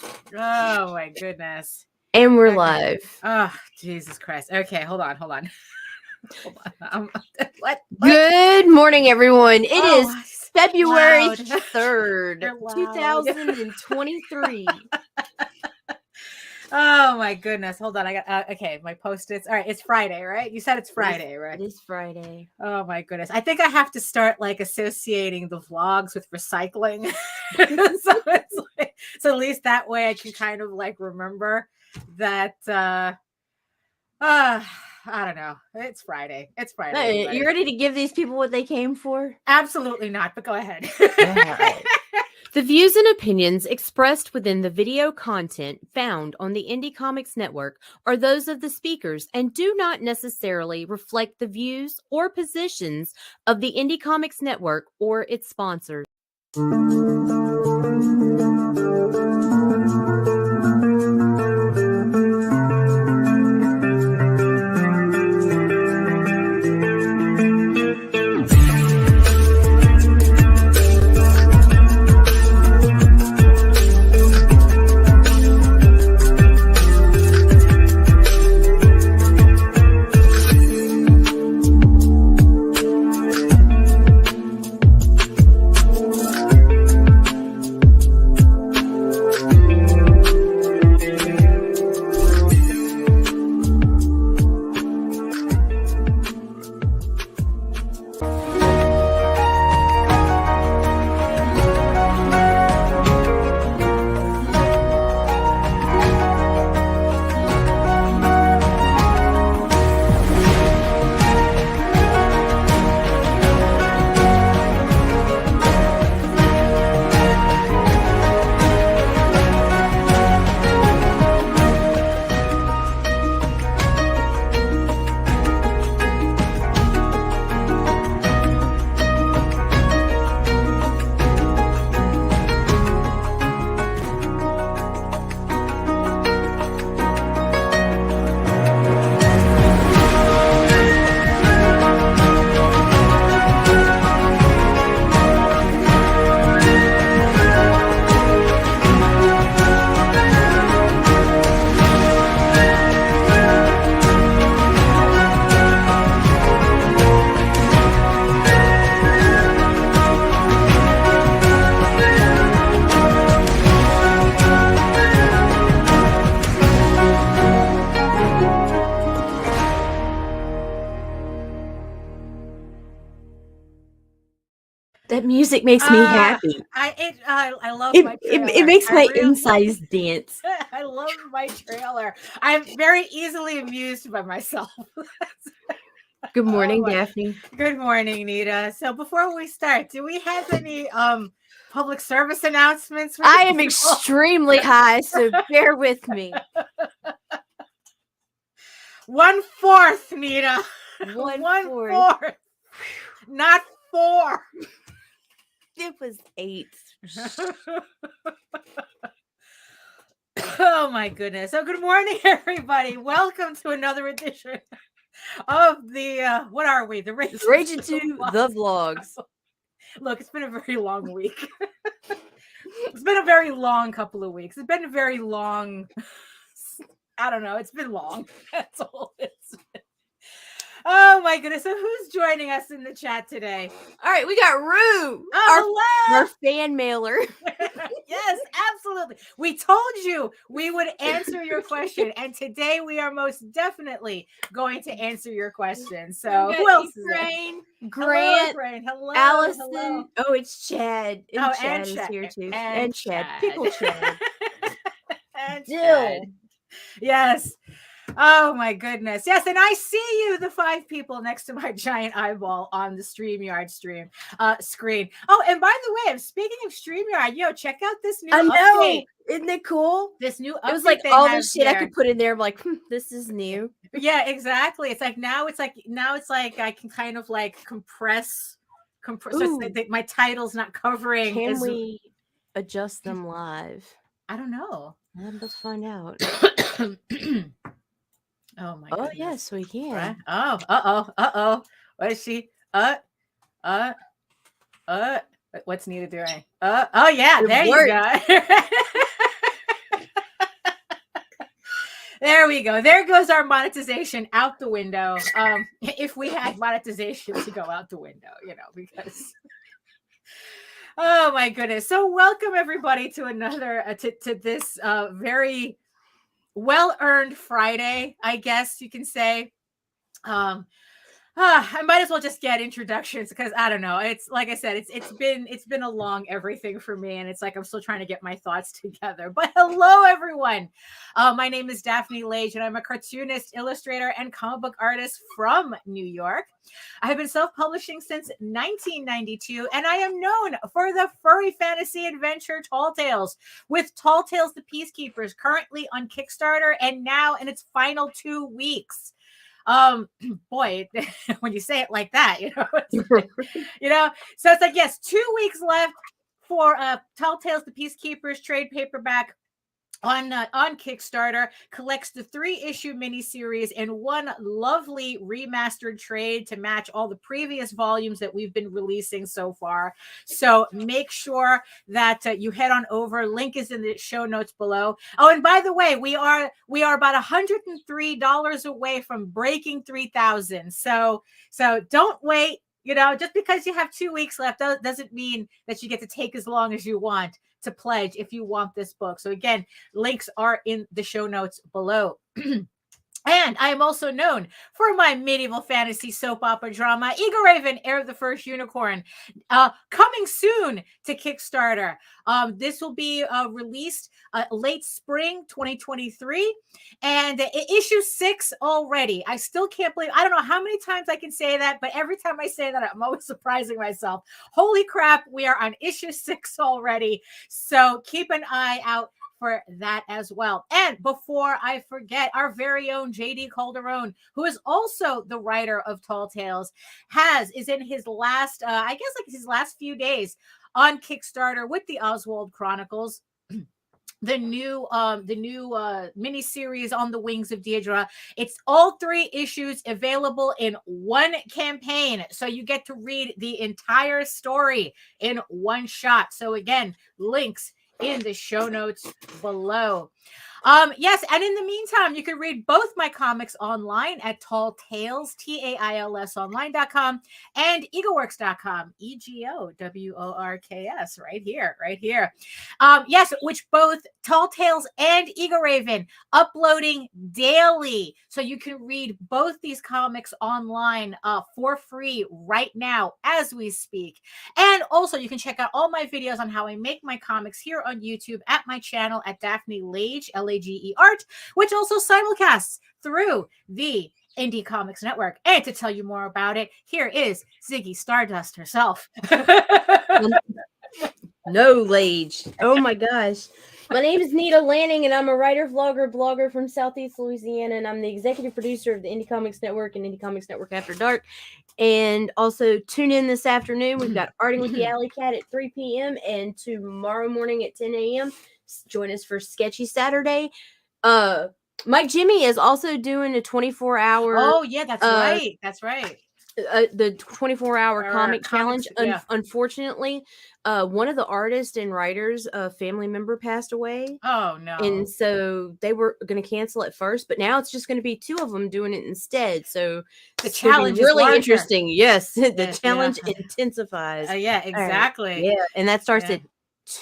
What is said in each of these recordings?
Oh my goodness. And we're Okay. live. Oh, Jesus Christ. Okay, hold on. Hold on. What? Good morning, everyone. It is February loud. 3rd, You're loud. 2023. Oh my goodness. Hold on. I got okay, my post-its. All right, it's Friday, right? You said it's Friday, right? It is Friday. Oh my goodness. I think I have to start like associating the vlogs with recycling. So it's like, so at least that way I can kind of like remember that I don't know. It's Friday. It's Friday. Hey, you ready to give these people what they came for? Absolutely not, but go ahead. Right. The views and opinions expressed within the video content found on the Indie Comics Network are those of the speakers and do not necessarily reflect the views or positions of the Indie Comics Network or its sponsors. That music makes me happy. I love my trailer. It makes my insides dance. I love my trailer. I'm very easily amused by myself. Good morning, Daphne. Good morning, Nita. So before we start, do we have any public service announcements? I am extremely high, so bear with me. 1/4, Nita. 1/4. Not 4. It was 8. Oh my goodness. So good morning, everybody. Welcome to another edition of the what are we? The Rage into the vlogs. Look, it's been a very long week. It's been a very long couple of weeks. It's been a very long, I don't know, it's been long. That's all it's been. Oh my goodness. So who's joining us in the chat today? All right, we got Rue. Our fan mailer. Yes, absolutely. We told you we would answer your question, and today we are most definitely going to answer your question. So who else is there? Grant, hello, Allison. hello. Oh, it's Chad. And Chad is here too. And Chad. Pickle Chad. And Dill. Yes. Oh my goodness. Yes, and I see you, the 5 people next to my giant eyeball on the StreamYard screen. Oh, and by the way, I'm speaking of StreamYard, check out this new update. Isn't it cool? This new update. It was like all the shit I could put in there. I'm like, this is new. Yeah, exactly. It's like now it's like I can kind of like compress. So my title's not covering. Can we adjust them live? I don't know. Let's find out. Oh my goodness. Oh yes, we can. Right? Oh. What is she? What's Nita doing? Oh yeah, there you go. There we go. There goes our monetization out the window. If we had monetization to go out the window, because oh my goodness. So welcome everybody to another to this very well-earned Friday, I guess you can say. I might as well just get introductions because I don't know. It's like I said, it's been a long everything for me, and it's like I'm still trying to get my thoughts together. But hello, everyone. My name is Daphne Lage, and I'm a cartoonist, illustrator, and comic book artist from New York. I have been self-publishing since 1992, and I am known for the furry fantasy adventure Tall Tales, with Tall Tales: The Peacekeepers currently on Kickstarter and now in its final 2 weeks. Boy, when you say it like that, so it's like, yes, 2 weeks left for Tall Tales: The Peacekeepers trade paperback on Kickstarter. Collects the 3-issue miniseries in one lovely remastered trade to match all the previous volumes that we've been releasing so far. So make sure that you head on over. Link is in the show notes below. Oh, and by the way, we are about $103 away from breaking 3,000. So don't wait. Just because you have 2 weeks left doesn't mean that you get to take as long as you want to pledge if you want this book. So again, links are in the show notes below. And I am also known for my medieval fantasy soap opera drama, Eagle Raven, Heir of the First Unicorn, coming soon to Kickstarter. This will be released late spring 2023, and issue 6 already. I still can't believe, I don't know how many times I can say that, but every time I say that, I'm always surprising myself. Holy crap, we are on issue 6 already. So keep an eye out for that as well. And before I forget, our very own JD Calderon, who is also the writer of Tall Tales, is in his last, his last few days on Kickstarter with the Oswald Chronicles. The new miniseries On the Wings of Deirdre. It's all 3 issues available in one campaign. So you get to read the entire story in one shot. So again, links in the show notes below. Yes, and in the meantime, you can read both my comics online at Tall Tales, TAILS online.com, and egoworks.com, EGOWORKS, right here. Yes, which both Tall Tales and Eagle Raven uploading daily. So you can read both these comics online for free right now as we speak. And also you can check out all my videos on how I make my comics here on YouTube at my channel at Daphne Lage, Lage Art, which also simulcasts through the Indie Comics Network. And to tell you more about it, here is Ziggy Stardust herself. No, Lage. Oh my gosh. My name is Nita Lanning, and I'm a writer, vlogger, blogger from Southeast Louisiana, and I'm the executive producer of the Indie Comics Network and Indie Comics Network After Dark. And also tune in this afternoon. We've got Arting with the Alley Cat at 3 p.m. and tomorrow morning at 10 a.m. Join us for Sketchy Saturday. Mike Jimmy is also doing a 24-hour. Oh yeah, that's right. That's right. The 24-hour comic challenge. Yeah. Unfortunately, one of the artists and writers, a family member, passed away. Oh no! And so they were going to cancel it first, but now it's just going to be 2 of them doing it instead. So the challenge is really interesting. Yes, the challenge intensifies. Yeah, exactly. Yeah, and that starts at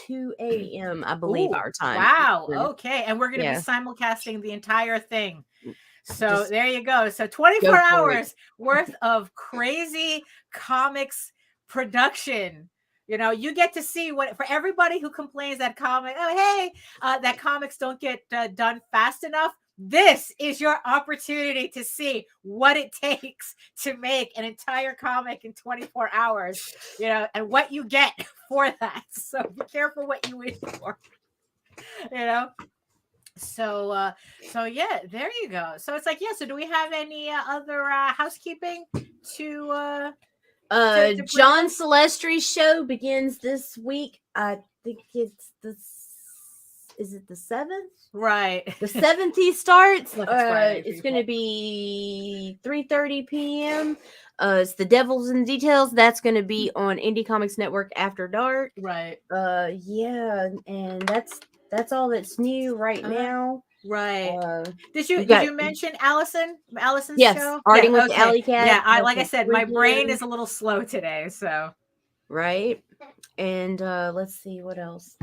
2 a.m. I believe. Ooh, our time. Wow. Okay, and we're going to be simulcasting the entire thing. So there you go. So 24 hours worth of crazy comics production. You get to see what, for everybody who complains that that comics don't get done fast enough. This is your opportunity to see what it takes to make an entire comic in 24 hours, and what you get for that. So be careful what you wish for, So yeah, there you go. So it's like, so do we have any other housekeeping to John Celestri's show begins this week. I think it's is it the 7th? Right. The 7th he starts. It's going to be 3:30 p.m. It's The Devils and Details. That's going to be on Indie Comics Network After Dark. Right. Yeah, and that's That's all that's new right now. Right. Did we you got- mention Allison's Yes, show? Starting Yeah, with the okay. Alley Cat. Yeah, that's like I a said, my brain preview, is a little slow today, so right. And let's see what else.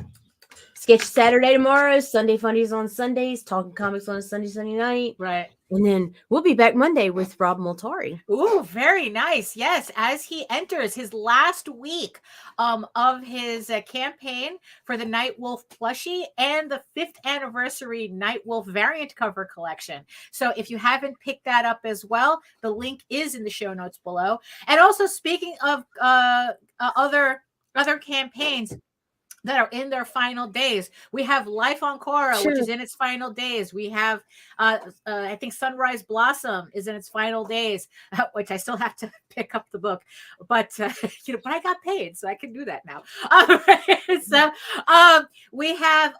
Sketch Saturday tomorrow, Sunday Fundies on Sundays, Talking Comics on Sunday night. right. And then we'll be back Monday with Rob Multari. Ooh, very nice. Yes, as he enters his last week of his campaign for the Night Wolf plushie and the 5th anniversary Night Wolf variant cover collection. So if you haven't picked that up as well, the link is in the show notes below. And also, speaking of other campaigns that are in their final days, we have Life on Cora, which is in its final days. We have I think Sunrise Blossom is in its final days, which I still have to pick up the book, but but I got paid, so I can do that now. So we have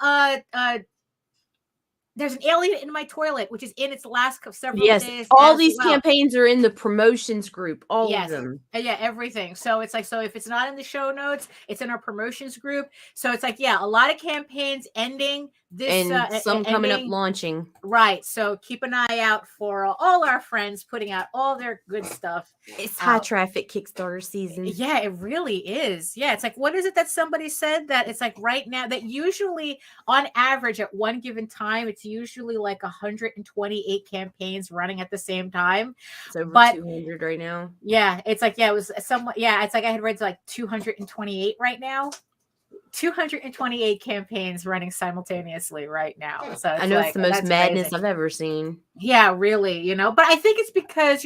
There's an Alien in My Toilet, which is in its last several days. All these campaigns are in the promotions group. All of them. Yeah, everything. So it's like, so if it's not in the show notes, it's in our promotions group. So it's like, yeah, a lot of campaigns ending this, and some coming up launching. Right. So keep an eye out for all our friends putting out all their good stuff. It's high traffic Kickstarter season. Yeah, it really is. Yeah, it's like, what is it that somebody said that it's like right now that usually on average at one given time, it's usually like 128 campaigns running at the same time. It's over 200 right now. Yeah, it's like, yeah, it was somewhat, yeah, it's like I had read like 228 right now. 228 campaigns running simultaneously right now. So I know it's the most madness I've ever seen. Yeah, really, but I think it's because,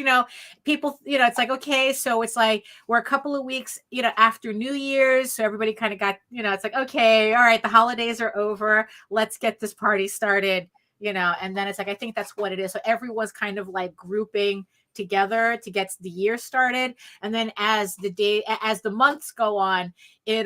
people, it's like, okay, so it's like we're a couple of weeks, after New Year's. So everybody kind of got, it's like, okay, all right, the holidays are over. Let's get this party started, and then it's like, I think that's what it is. So everyone's kind of like grouping together to get the year started. And then as the months go on, it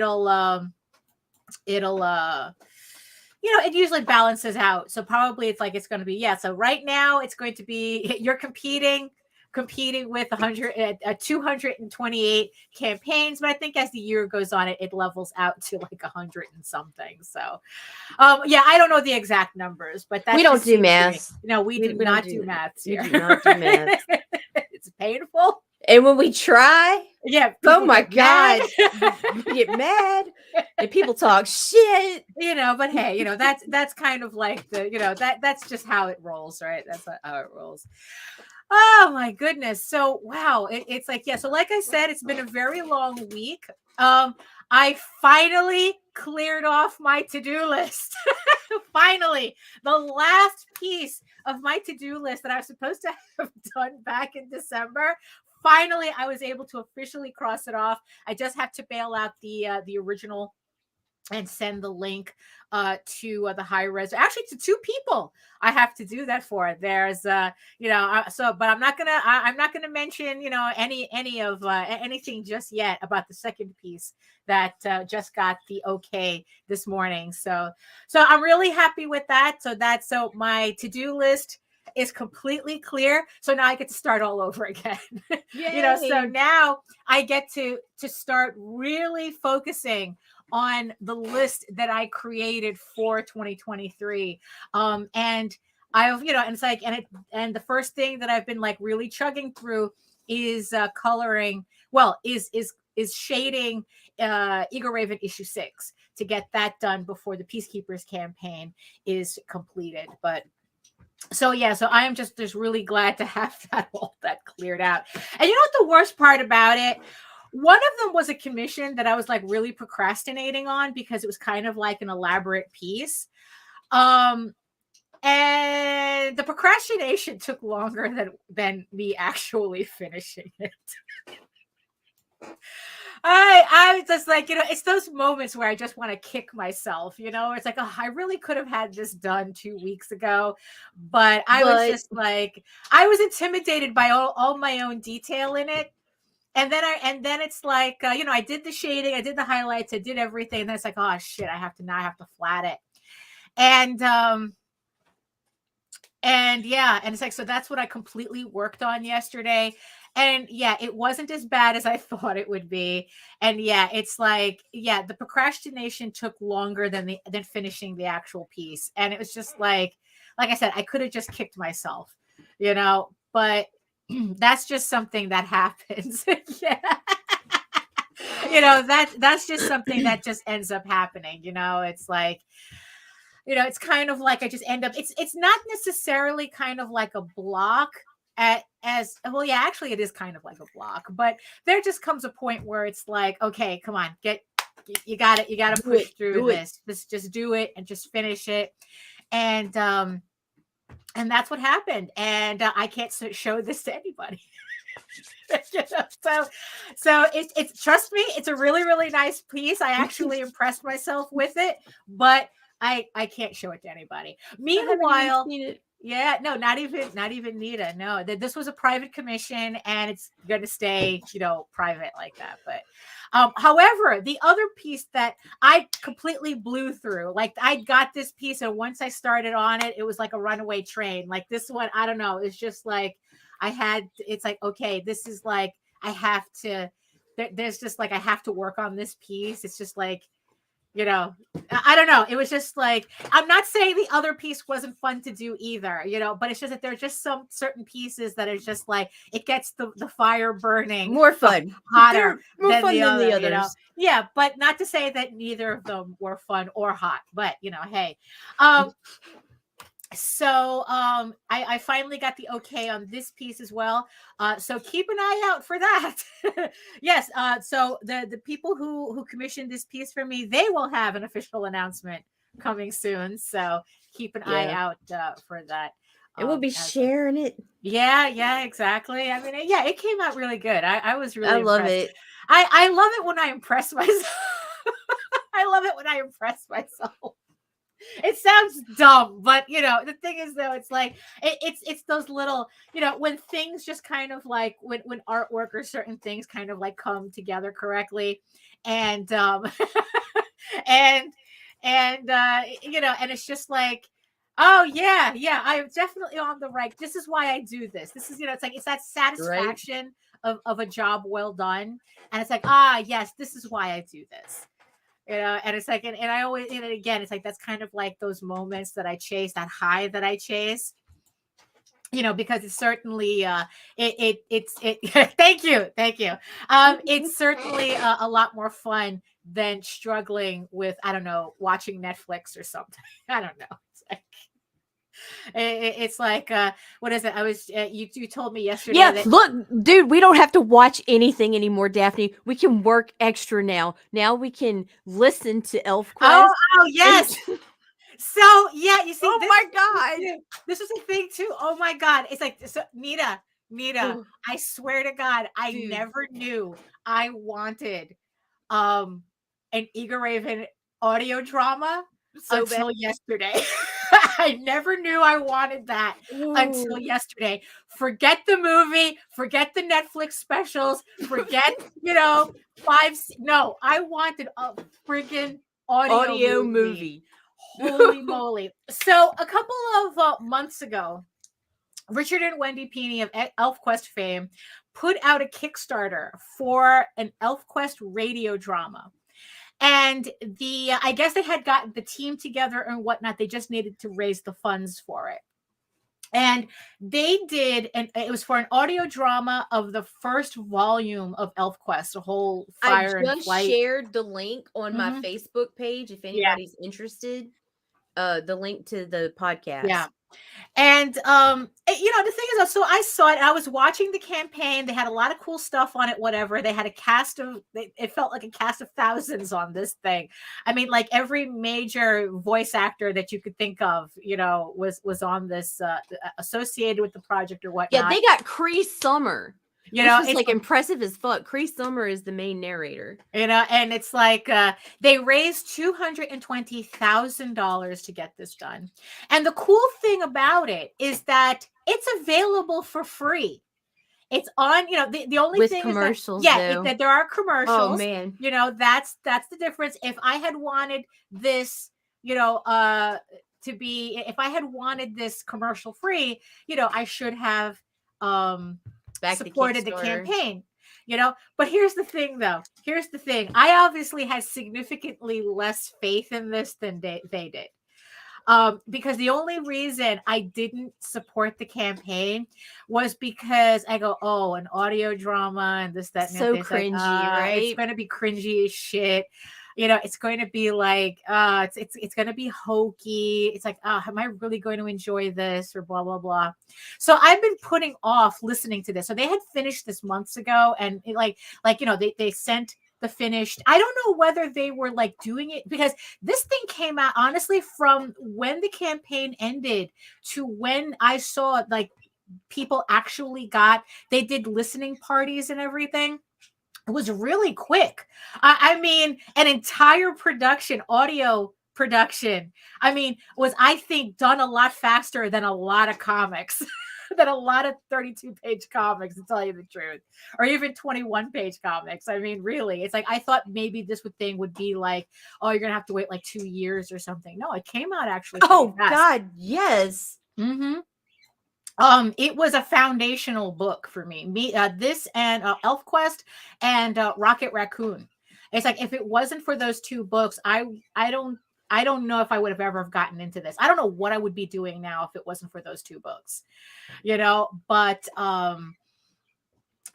usually balances out. So probably it's like, it's going to be, so right now it's going to be, you're competing with 228 campaigns, but I think as the year goes on, it levels out to like 100 and something. So I don't know the exact numbers, but we don't do math. No, we do not do math here. We do not do math. It's painful. And when we try, oh my God, we get mad and people talk shit, but hey, that's kind of like the, that's just how it rolls, right? That's how it rolls. Oh my goodness. So, wow. It's like, so like I said, it's been a very long week. I finally cleared off my to-do list. Finally, the last piece of my to-do list that I was supposed to have done back in December. Finally, I was able to officially cross it off. I just have to bail out the original and send the link to the high res. Actually, to 2 people, I have to do that for. There's but I'm not gonna mention any of anything just yet about the second piece that just got the okay this morning. So I'm really happy with that. So my to-do list is completely clear. So now I get to start all over again. So now I get to start really focusing on the list that I created for 2023. And I've, and it's like, and the first thing that I've been like really chugging through is coloring. Well, is shading Eagle Raven issue 6 to get that done before the Peacekeepers campaign is completed. But so I am just really glad to have all that cleared out. And you know what the worst part about it? One of them was a commission that I was like really procrastinating on because it was kind of like an elaborate piece. And the procrastination took longer than me actually finishing it. I was just like, it's those moments where I just want to kick myself, it's like, oh, I really could have had this done 2 weeks ago, but I was just like, I was intimidated by all my own detail in it. And then it's like, I did the shading, I did the highlights, I did everything. And then it's like, oh shit, I have to flat it. And And yeah, and it's like, so that's what I completely worked on yesterday. And yeah, it wasn't as bad as I thought it would be. And yeah, it's like, yeah, the procrastination took longer than finishing the actual piece. And it was just like I said, I could have just kicked myself, but that's just something that happens. Yeah. That's just something that just ends up happening. It's like, it's kind of like I just end up, it's not necessarily kind of like a block as well. Yeah, actually it is kind of like a block, but there just comes a point where it's like, okay, come on, you got it. You got to push through this. Just do it and just finish it. And that's what happened. And I can't show this to anybody. So it's trust me, it's a really, really nice piece. I actually impressed myself with it, but I can't show it to anybody. Meanwhile, yeah, no, not even Nita. No, this was a private commission, and it's going to stay, private like that. But however, the other piece that I completely blew through, like I got this piece, and once I started on it, it was like a runaway train. Like this one, I don't know, it's just like it's like, okay, this is like I have to. There's just like I have to work on this piece. It's just like, I don't know. It was just like, I'm not saying the other piece wasn't fun to do either, but it's just that there's just some certain pieces that are just like, it gets the fire burning more fun, hotter more fun than the others. Yeah, but not to say that neither of them were fun or hot, but hey. So I finally got the okay on this piece as well. So keep an eye out for that. Yes. So the people who commissioned this piece for me, they will have an official announcement coming soon. So keep an eye out for that. And we'll be sharing it. Yeah, exactly. I mean, yeah, it came out really good. I was really impressed. Love it. I love it when I impress myself. I love it when I impress myself. It sounds dumb, but the thing is, though, it's like it's those little, when things just kind of like when artwork or certain things kind of like come together correctly, and and and it's just like, oh yeah, I'm definitely on the right. This is why I do this. This is, it's like it's that satisfaction of a job well done, and it's like, yes, this is why I do this. And it's like, and I always, and again, it's like, that's kind of like those moments that I chase, that high that I chase, because it's certainly, it's thank you. It's certainly a lot more fun than struggling with, I don't know, watching Netflix or something. I don't know. It's like what is it? I was you told me yesterday. Yeah, look, dude, we don't have to watch anything anymore, Daphne. We can work extra now. Now we can listen to ElfQuest. Oh yes. So yeah, you see. Oh my God, this was a thing too. Oh my God, it's like, so, Nita. I swear to God, I never knew I wanted an Eager Raven audio drama until yesterday. I never knew I wanted that until yesterday. Forget the movie, forget the Netflix specials, forget, No, I wanted a friggin' audio movie. Holy moly. So a couple of months ago, Richard and Wendy Peeney of ElfQuest fame put out a Kickstarter for an ElfQuest radio drama. And I guess they had gotten the team together and whatnot. They just needed to raise the funds for it. And they did, and it was for an audio drama of the first volume of ElfQuest, a whole Fire and Flight. I just shared the link on my Facebook page if anybody's interested. The link to the podcast. Yeah. And the thing is, so I saw it, I was watching the campaign. They had a lot of cool stuff on it, whatever. They had a cast of, it felt like a cast of thousands on this thing. I mean, like every major voice actor that you could think of, was on this, associated with the project or whatnot. Yeah, they got Cree Summer. It's like impressive as fuck. Cree Summer is the main narrator. And it's like they raised $220,000 to get this done. And the cool thing about it is that it's available for free. It's on, the only with thing commercials. Is that there are commercials. Oh man, that's the difference. If I had wanted this, to be, if I had wanted this commercial free, I should have supported the campaign, but here's the thing though. I obviously had significantly less faith in this than they did. Because the only reason I didn't support the campaign was because I go, oh, an audio drama and this, that, and so this. cringy, right? It's going to be cringy as shit. It's going to be like, it's going to be hokey. It's like, am I really going to enjoy this or blah, blah, blah. So I've been putting off listening to this. So they had finished this months ago, and they sent the finished. I don't know whether they were like doing it, because this thing came out honestly from when the campaign ended to when I saw like people actually they did listening parties and everything. It was really quick. I mean, an entire audio production, was, I think, done a lot faster than a lot of comics, than a lot of 32-page comics, to tell you the truth, or even 21-page comics. I mean, really, it's like, I thought maybe this thing would be like, oh, you're going to have to wait like 2 years or something. No, it came out actually. Oh, fast. God, yes. Mm-hmm. It was a foundational book for me. This and ElfQuest and Rocket Raccoon. It's like, if it wasn't for those two books, I don't know if I would have ever gotten into this. I don't know what I would be doing now if it wasn't for those two books, but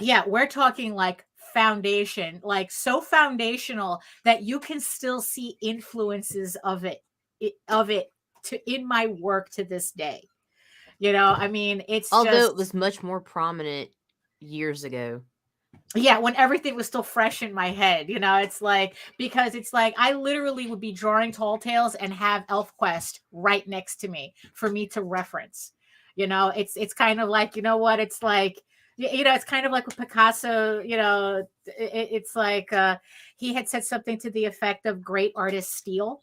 yeah, we're talking like foundation, like so foundational that you can still see influences of it in my work to this day. It's although it was much more prominent years ago. Yeah, when everything was still fresh in my head, it's like, because it's like I literally would be drawing Tall Tales and have ElfQuest right next to me for me to reference. It's kind of like, it's like, it's kind of like with Picasso, it's like he had said something to the effect of great artists steal,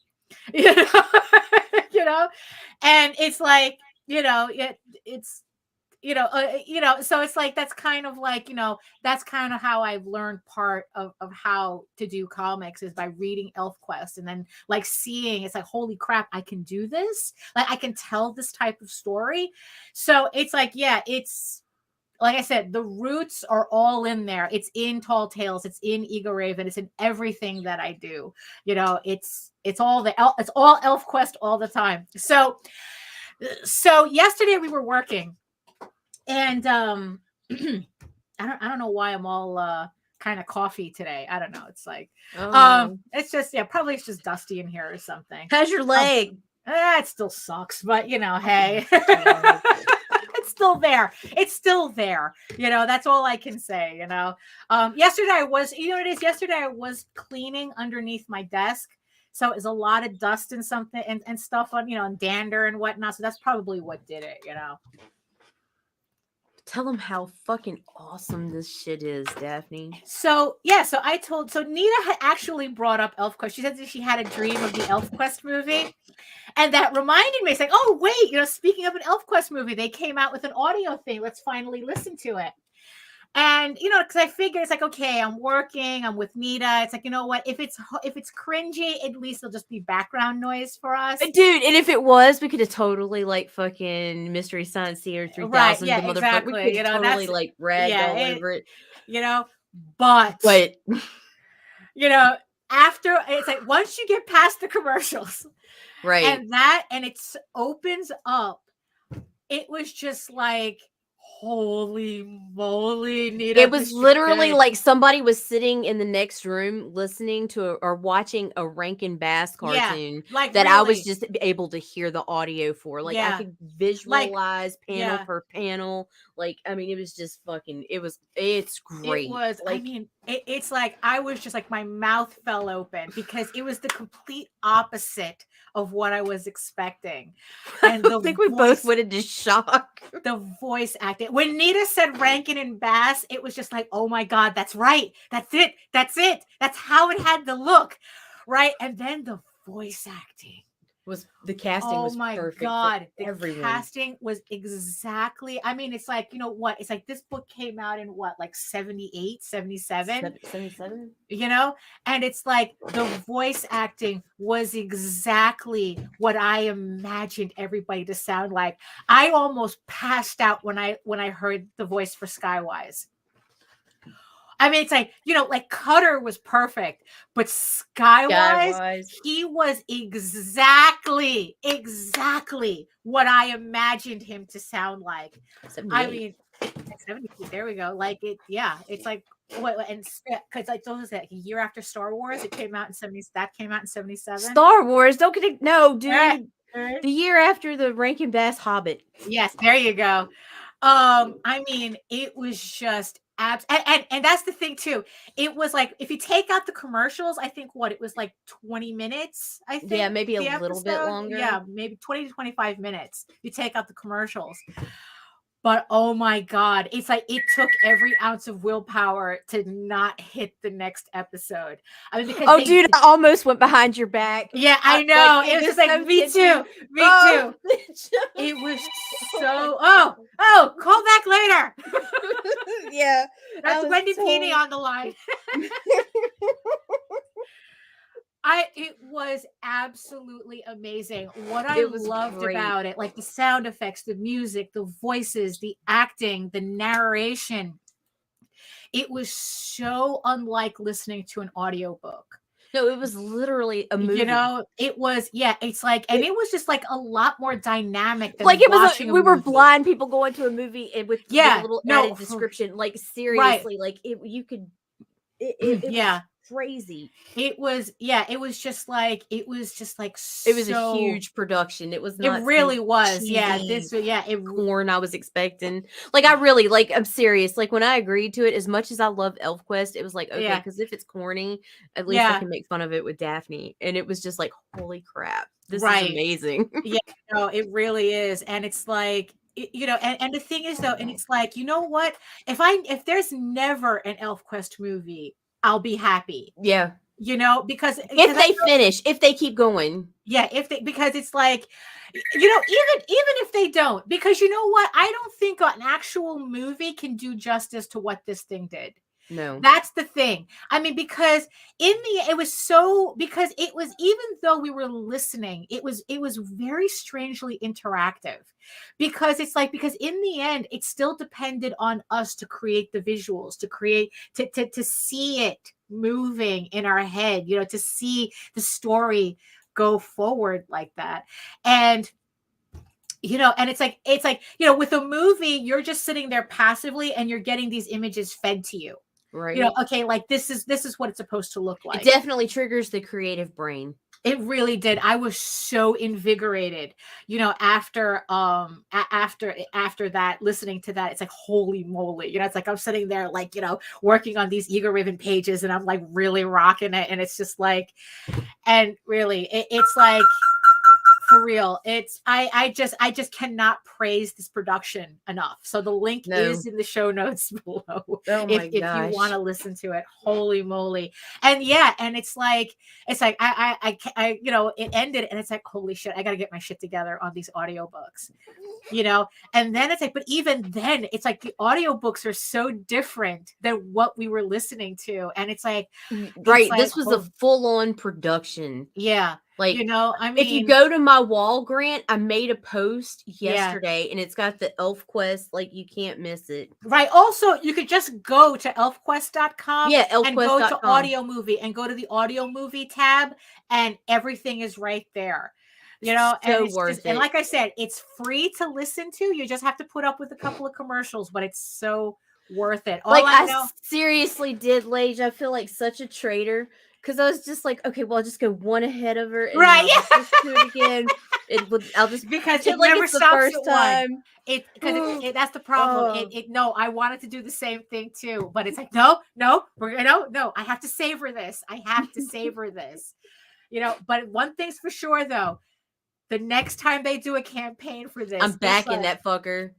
you know, and it's like, it's so it's like, that's kind of like, that's kind of how I've learned part of how to do comics, is by reading ElfQuest and then like seeing, it's like, holy crap, I can do this. Like, I can tell this type of story. So it's like, yeah, it's like I said, the roots are all in there. It's in Tall Tales. It's in Ego Raven. It's in everything that I do. It's all ElfQuest all the time. So yesterday we were working. And I don't know why I'm all kind of coffee today. I don't know. It's like, it's just, probably it's just dusty in here or something. How's your leg? It still sucks, but hey, it's still there. It's still there. That's all I can say. Yesterday I was, yesterday I was cleaning underneath my desk. So it was a lot of dust and something and stuff on, and dander and whatnot. So that's probably what did it, Tell them how fucking awesome this shit is, Daphne. So Nita had actually brought up ElfQuest. She said that she had a dream of the ElfQuest movie. And that reminded me, it's like, oh, wait, speaking of an ElfQuest movie, they came out with an audio thing. Let's finally listen to it. And, because I figured, it's like, okay, I'm working, I'm with Nita. It's like, you know what? If it's cringy, at least it'll just be background noise for us. Dude, and if it was, we could have totally like fucking Mystery Science Theater 3000. Right, yeah, exactly. We could totally like rag all over it. But after, it's like, once you get past the commercials, right, and it opens up, it was just like, holy moly, Nita. It was literally like somebody was sitting in the next room listening to or watching a Rankin Bass cartoon like that really. I was just able to hear the audio for. Like, I could visualize panel per panel. Like, it was just fucking, it's great. It was, like, it's like, I was just like, my mouth fell open because it was the complete opposite of what I was expecting. And I think we both went into shock. The voice acting. When Nita said Rankin and Bass, it was just like, oh my God, that's right. That's it. That's how it had to look. Right. And then the voice acting The casting Oh was my perfect God. for The everyone. casting was exactly, I mean, it's like, you know what? It's like this book came out in what, like 78, 77, 77? you know? And it's like the voice acting was exactly what I imagined everybody to sound like. I almost passed out when I heard the voice for Skywise. I mean, it's like, you know, like Cutter was perfect, but Skywise, he was exactly what I imagined him to sound like. 78. I mean, 70, there we go. Like it, yeah, it's like what, and because like those that a year after Star Wars, it came out in 70, that came out in 77. Star Wars, don't get it. No, dude. Right. The year after the Rankin Bass Hobbit. Yes, there you go. I mean, it was just and that's the thing too. It was like if you take out the commercials, I think what it was like 20 minutes, I think. Yeah, maybe a the little bit episode. longer. Yeah, maybe 20 to 25 minutes. You take out the commercials. But oh my God, it's like it took every ounce of willpower to not hit the next episode. I mean, because dude, I almost went behind your back. Yeah, I know. Like, it was just like so me kitschy. too. Me too. It was so call back later. Yeah. That's Wendy Pini on the line. It was absolutely amazing. What I loved about it, like the sound effects, the music, the voices, the acting, the narration. It was so unlike listening to an audiobook. No, it was literally a movie. You know, it was, yeah, it's like, and it was just like a lot more dynamic than like it was watching a we were movie. blind people going to a movie and with a little added description. Like seriously, like you could it was crazy. It was just like it was a huge production. It was not it really was cheesy, corn I was expecting. Like I really I'm serious. Like when I agreed to it, as much as I love ElfQuest, it was like okay, because if it's corny, at least I can make fun of it with Daphne. And it was just like holy crap, this is amazing. Yeah, no, it really is. And it's like you know, and the thing is though, and it's like, you know what, if there's never an ElfQuest movie, I'll be happy. Yeah. You know, because if they keep going. Yeah, because it's like, you know, even if they don't, because you know what, I don't think an actual movie can do justice to what this thing did. No, that's the thing. I mean, because it was even though we were listening, it was very strangely interactive, because in the end, it still depended on us to create the visuals, to see it moving in our head, you know, to see the story go forward like that. And you know, and it's like, you know, with a movie, you're just sitting there passively and you're getting these images fed to you. Right. You know, okay, like this is what it's supposed to look like. It definitely triggers the creative brain. It really did. I was so invigorated, you know, after that, listening to that. It's like, holy moly, you know, it's like I'm sitting there like, you know, working on these Eager Ribbon pages and I'm like really rocking it. And it's just like, and really it's like, for real, it's I just cannot praise this production enough. So the link is in the show notes below if you want to listen to it. Holy moly. And yeah, and it's like I you know, it ended and it's like, holy shit, I gotta get my shit together on these audiobooks, you know. And then it's like, but even then it's like the audiobooks are so different than what we were listening to. And it's like, this was a full-on production. Yeah. Like, you know, I mean, if you go to my wall, Grant, I made a post yesterday and it's got the ElfQuest. Like, you can't miss it. Right. Also, you could just go to elfquest.com and go to audio movie and go to the audio movie tab and everything is right there. You know, so and it's worth just, and like I said, it's free to listen to. You just have to put up with a couple of commercials, but it's so worth it. Like, I seriously did, Lage. I feel like such a traitor. Because I was just like, okay, well, I'll just go one ahead of her, and right? I'll just do it again. I'll just because it never stops the first time. Because that's the problem. No, I wanted to do the same thing too, but it's like, no, I have to savor this. I have to savor this. You know, but one thing's for sure though, the next time they do a campaign for this, I'm backing that fucker.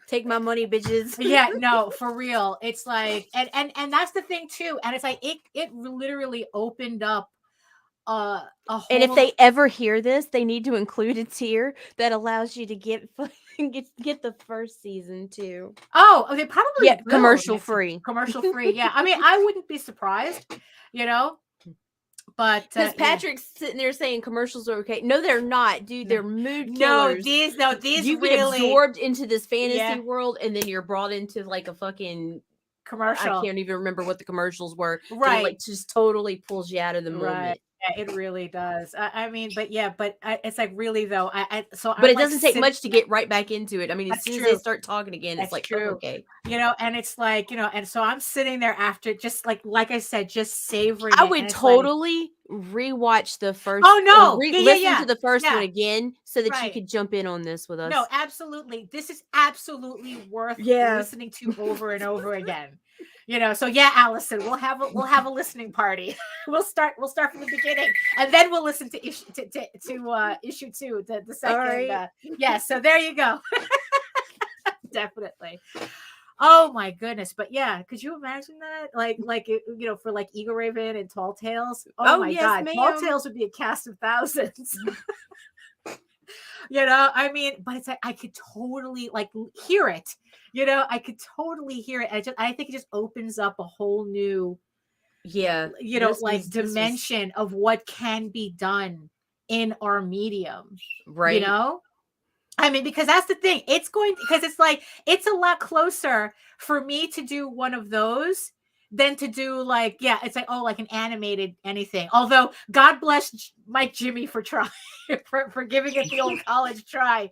Take my money, bitches. Yeah, no, for real. It's like, and that's the thing too. And it's like, it literally opened up whole. And if they ever hear this, they need to include a tier that allows you to get the first season too. They probably will. Commercial free. Commercial free. Yeah, I mean, I wouldn't be surprised, But because Patrick's sitting there saying commercials are okay. No, they're not, dude. They're mood killers. These you really get absorbed into this fantasy world, and then you're brought into like a fucking commercial. I can't even remember what the commercials were. Right, it, like just totally pulls you out of the moment. Right. Yeah, it really does. I mean, but it's like really though. But it doesn't take much to get right back into it. I mean, as soon as they start talking again, it's like, true. Oh, okay, and it's like, and so I'm sitting there after, just like I said, just savoring. I would totally rewatch the first. Oh no, listen to the first one again so that you could jump in on this with us. No, absolutely. This is absolutely worth listening to over and over again. So Allison, we'll have a listening party. we'll start from the beginning, and then we'll listen to issue 2, the second. Right. So there you go. Definitely. Oh my goodness. But could you imagine that? Like for like Eagle Raven and Tall Tales. Oh my God. Ma'am. Tall Tales would be a cast of thousands. I mean, but it's like I could totally like hear it. I could totally hear it. I think it just opens up a whole new dimension of what can be done in our medium. Right. I mean, because that's the thing. Because it's like it's a lot closer for me to do one of those than to do like, it's like, like an animated anything. Although God bless Mike Jimmy for trying, for giving it the old college try,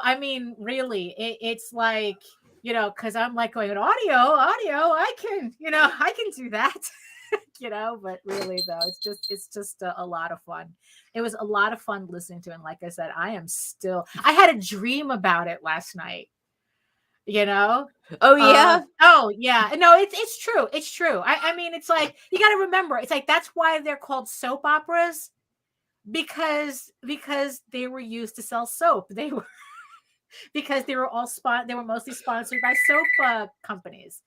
I mean, really, it's like, because I'm like going audio, I can do that, but really though, it's just a lot of fun. It was a lot of fun listening to it. And like I said, I had a dream about it last night. Oh yeah. No, it's true. It's true. I mean, it's like, you got to remember, it's like, that's why they're called soap operas, because they were used to sell soap. They were because they were mostly sponsored by soap companies.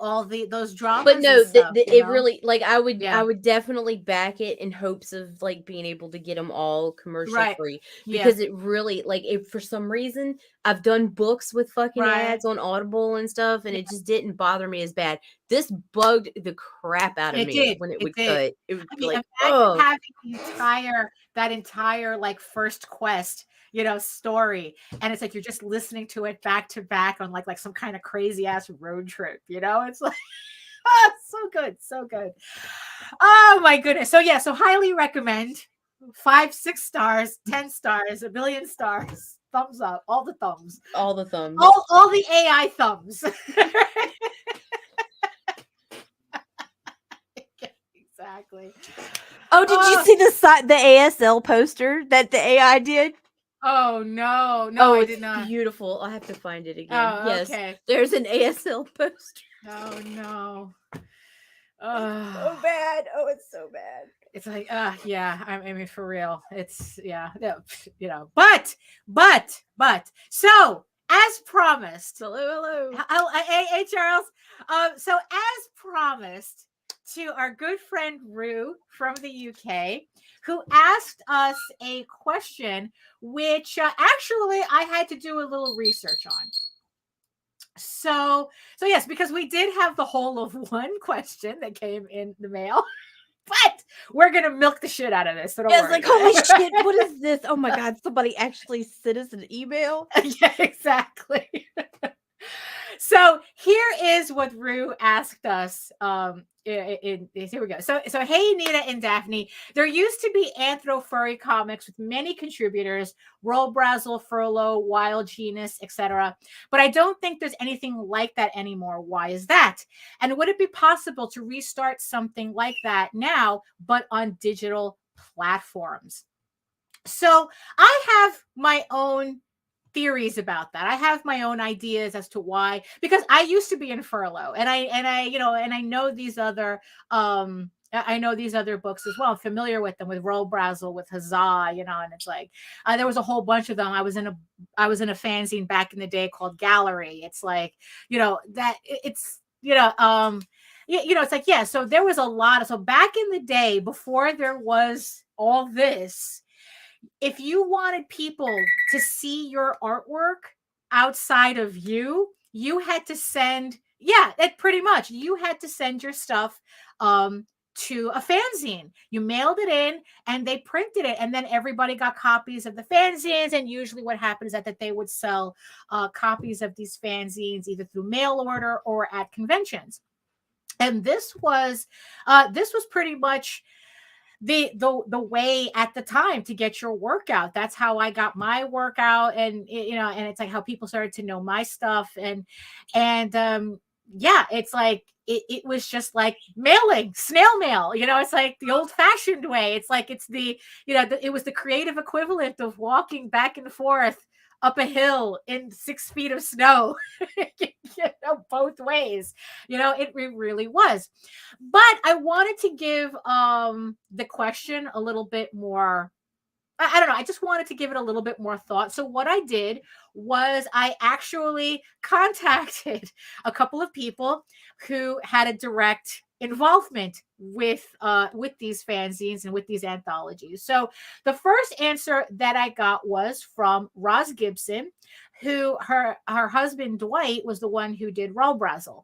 All those dramas. But no, it really, like, I would definitely back it in hopes of like being able to get them all commercial free, because it really, like, if for some reason I've done books with fucking ads on Audible and stuff, and it just didn't bother me as bad. This bugged the crap out of me when it would cut. It would be like, having that entire like First Quest story, and it's like you're just listening to it back to back on like some kind of crazy ass road trip. It's like so good. Oh my goodness. So highly recommend. 5, 6 stars, 10 stars, 1 billion stars, thumbs up, all the thumbs, all the AI thumbs. Exactly. Oh, did you see the ASL poster that the AI did? Oh no, I did not. Beautiful. I'll have to find it again. Oh, yes, okay. There's an ASL poster. Oh no. It's so bad. Oh, it's so bad. It's like, I mean, for real. It's but so as promised. Hello. Hey, Charles. So as promised, to our good friend Rue from the UK, who asked us a question, which actually I had to do a little research on. So yes, because we did have the whole of one question that came in the mail, but we're gonna milk the shit out of this. So don't worry. Like, holy shit, what is this? Oh my God, somebody actually sent us an email. Yeah, exactly. So here is what Rue asked us. Here we go. So hey, Nita and Daphne. There used to be anthro furry comics with many contributors: Roll Brazzle, Furlough, Wild Genus, etc. But I don't think there's anything like that anymore. Why is that? And would it be possible to restart something like that now, but on digital platforms? So I have my own theories about that. I have my own ideas as to why, because I used to be in Furlough, and I know these other books as well. I'm familiar with them, with Roll Brazzle, with Huzzah, and it's like there was a whole bunch of them. I was in a fanzine back in the day called Gallery. It's like, that it's it's like, yeah, so there was a lot of, so back in the day, before there was all this, if you wanted people to see your artwork outside of you, you had to send, that pretty much, you had to send your stuff to a fanzine. You mailed it in and they printed it, and then everybody got copies of the fanzines. And usually what happens is that they would sell copies of these fanzines either through mail order or at conventions. And this was pretty much the way at the time to get your workout. That's how I got my workout. And and it's like how people started to know my stuff. And it's like it was just like mailing, snail mail. It's like the old fashioned way. It's like it's the it was the creative equivalent of walking back and forth up a hill in 6 feet of snow, both ways. It really was. But I wanted to give the question a little bit more, I don't know. I just wanted to give it a little bit more thought. So what I did was I actually contacted a couple of people who had a direct involvement with these fanzines and with these anthologies. So the first answer that I got was from Roz Gibson, who her husband Dwight was the one who did Rollbrazzle.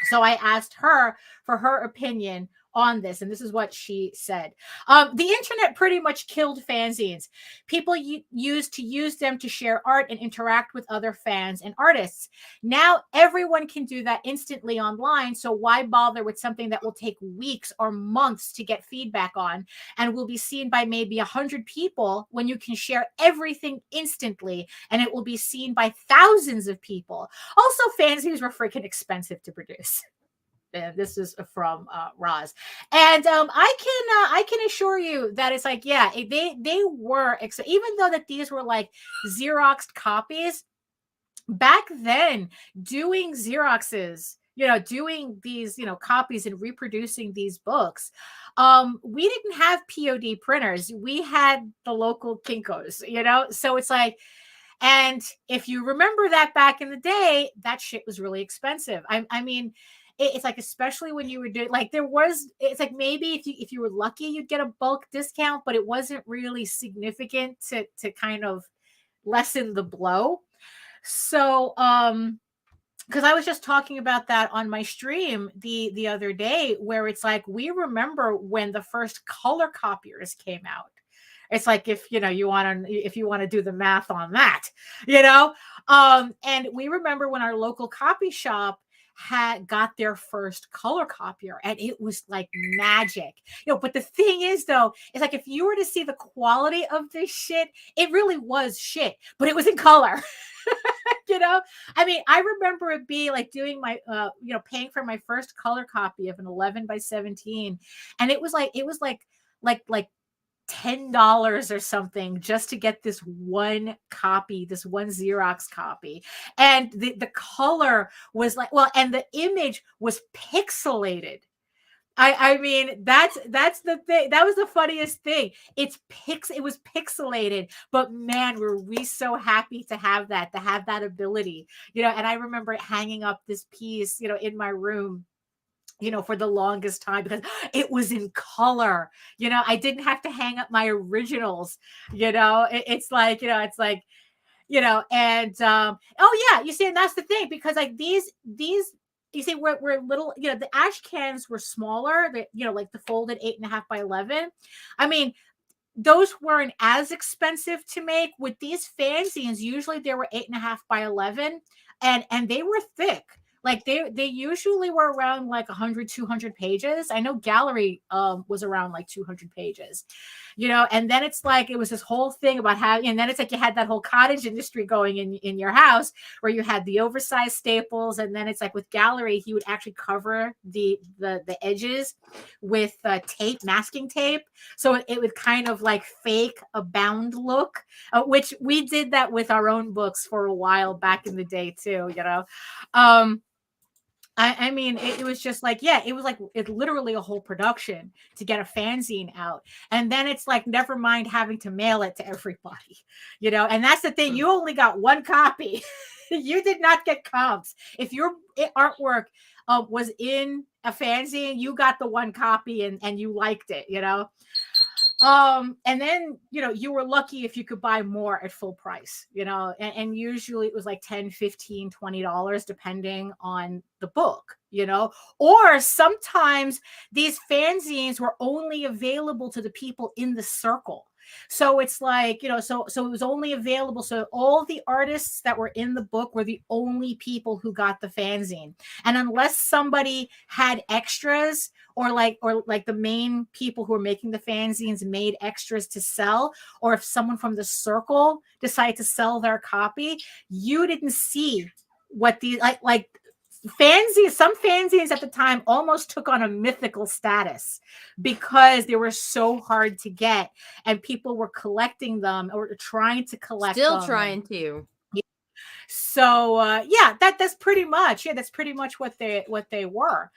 So I asked her for her opinion on this, and this is what she said. The internet pretty much killed fanzines. People used to use them to share art and interact with other fans and artists. Now everyone can do that instantly online, so why bother with something that will take weeks or months to get feedback on and will be seen by maybe 100 people when you can share everything instantly and it will be seen by thousands of people. Also, fanzines were freaking expensive to produce. And this is from Roz, and I can assure you that it's like, yeah, they were, even though that these were like Xeroxed copies back then, doing Xeroxes, doing these copies and reproducing these books, we didn't have POD printers. We had the local Kinkos, so it's like. And if you remember that back in the day, that shit was really expensive. I mean, it's like, especially when you were doing, like, it's like maybe if you were lucky, you'd get a bulk discount, but it wasn't really significant to kind of lessen the blow. So, because I was just talking about that on my stream the other day, where it's like, we remember when the first color copiers came out. It's like, if you want to do the math on that, and we remember when our local copy shop had got their first color copier, and it was like magic. But the thing is, though, it's like, if you were to see the quality of this shit, it really was shit, but it was in color. I mean, I remember it being like doing my paying for my first color copy of an 11 by 17, and it was like $10 or something just to get this one copy, this one Xerox copy. And the color was like, well, and the image was pixelated. I mean, that's the thing. That was the funniest thing. It was pixelated, but man, were we so happy to have that ability, and I remember hanging up this piece, in my room, for the longest time, because it was in color. I didn't have to hang up my originals. It's like, and oh yeah, you see, and that's the thing, because like these you see, we're little, the ash cans were smaller, like the folded 8.5 by 11. I mean, those weren't as expensive to make. With these fanzines, usually they were 8.5 by 11, and they were thick. Like they usually were around like 100, 200 pages. I know Gallery was around like 200 pages, and then it's like, it was this whole thing about how, and then it's like you had that whole cottage industry going in your house, where you had the oversized staples. And then it's like with Gallery, he would actually cover the edges with tape, masking tape. So it would kind of like fake a bound look, which we did that with our own books for a while back in the day too, I mean, it was just like, yeah, it was like, it's literally a whole production to get a fanzine out. And then it's like, never mind having to mail it to everybody, and that's the thing. You only got one copy. You did not get comps. If your artwork was in a fanzine, you got the one copy and you liked it, you know. And then, you know, you were lucky if you could buy more at full price, you know, and usually it was like 10, 15, $20, depending on the book, you know, or sometimes these fanzines were only available to the people in the circle. So it's like, you know, so it was only available. So all the artists that were in the book were the only people who got the fanzine. And unless somebody had extras, or like the main people who are making the fanzines made extras to sell, or if someone from the circle decided to sell their copy, you didn't see what these like fanzines. Some fanzines at the time almost took on a mythical status because they were so hard to get and people were collecting them or trying to collect Still them. trying to. So yeah, that's pretty much what they were.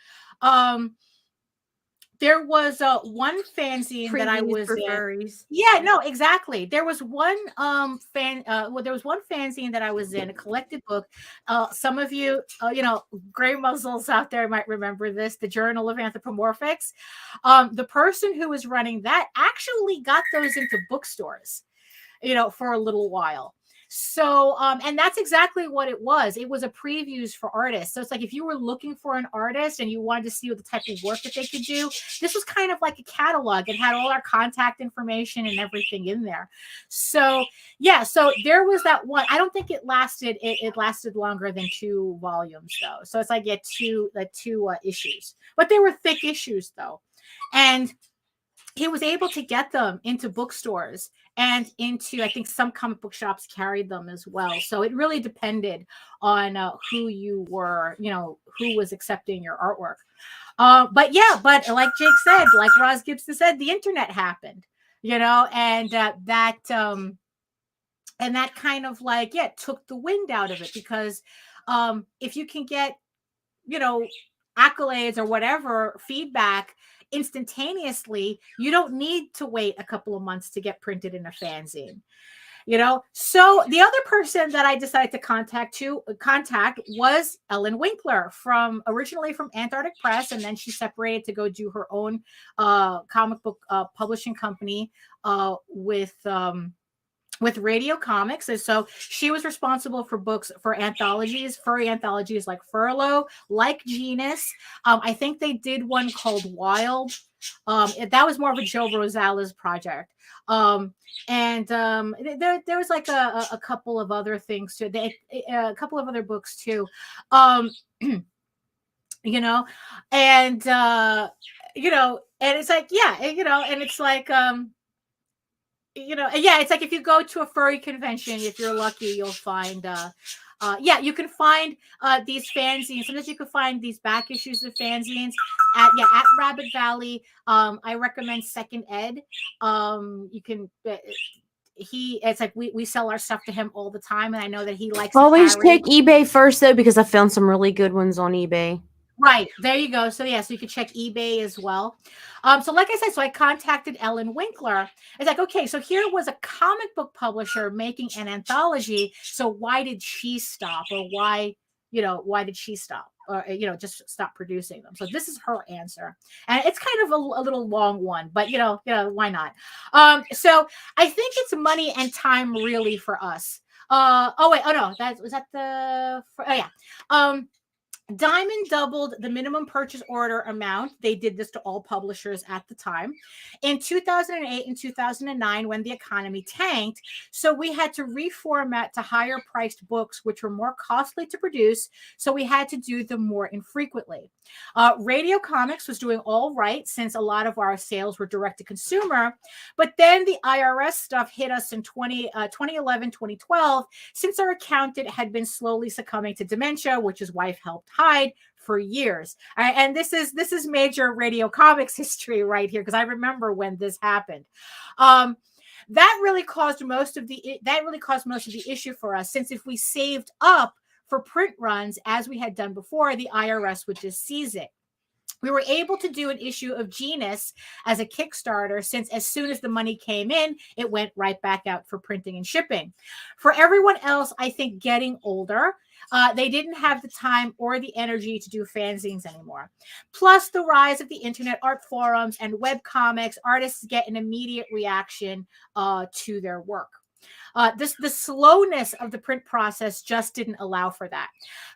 There was one fanzine that I was for in. furries. Yeah, no, exactly. There was one there was one fanzine that I was in, a collected book. Some of you, you know, gray muzzles out there might remember this, the Journal of Anthropomorphics. The person who was running that actually got those into bookstores, you know, for a little while. So, and that's exactly what it was. It was a previews for artists. So it's like if you were looking for an artist and you wanted to see what the type of work that they could do, this was kind of like a catalog. It had all our contact information and everything in there. So yeah, so there was that one. I don't think it lasted. It lasted longer than 2 volumes though. So it's like two issues, but they were thick issues though, and he was able to get them into bookstores and into, I think some comic book shops carried them as well. So it really depended on who you were, you know, who was accepting your artwork. But yeah, but like Jake said, like Roz Gibson said, the internet happened, you know, and that kind of like, yeah, took the wind out of it because if you can get, you know, accolades or whatever feedback instantaneously, you don't need to wait a couple of months to get printed in a fanzine, you know. So the other person that I decided to contact was Ellen Winkler, originally from Antarctic Press, and then she separated to go do her own comic book publishing company with Radio Comics. And so she was responsible for books for anthologies, furry anthologies like Furlough, like Genus. I think they did one called Wild. That was more of a Joe Rosales project. There was like a couple of other things too. A couple of other books too. You know, and you know, and it's like, yeah, you know, and it's like you know, yeah, it's like if you go to a furry convention, if you're lucky, you'll find yeah, you can find these fanzines. Sometimes you can find these back issues of fanzines at Rabbit Valley. I recommend Second Ed. You can it's like we sell our stuff to him all the time, and I know that he likes Always check eBay first though, because I found some really good ones on eBay. Right, there you go. So yeah, so you can check eBay as well. So like I said, so I contacted Ellen Winkler. It's like, okay, so here was a comic book publisher making an anthology. So why did she stop, or why did she stop, or you know, just stop producing them? So this is her answer, and it's kind of a little long one, but you know, why not? So I think it's money and time really for us. Diamond doubled the minimum purchase order amount. They did this to all publishers at the time. In 2008 and 2009, when the economy tanked, so we had to reformat to higher priced books, which were more costly to produce. So we had to do them more infrequently. Radio Comics was doing all right since a lot of our sales were direct to consumer. But then the IRS stuff hit us in 2011, 2012, since our accountant had been slowly succumbing to dementia, which his wife helped hide for years. And this is major Radio Comics history right here, because I remember when this happened. That really caused most of the issue for us, since if we saved up for print runs as we had done before, the IRS would just seize it. We were able to do an issue of Genus as a Kickstarter, since as soon as the money came in, it went right back out for printing and shipping. For everyone else, I think getting older, they didn't have the time or the energy to do fanzines anymore. Plus, the rise of the internet art forums and web comics, artists get an immediate reaction to their work. The slowness of the print process just didn't allow for that.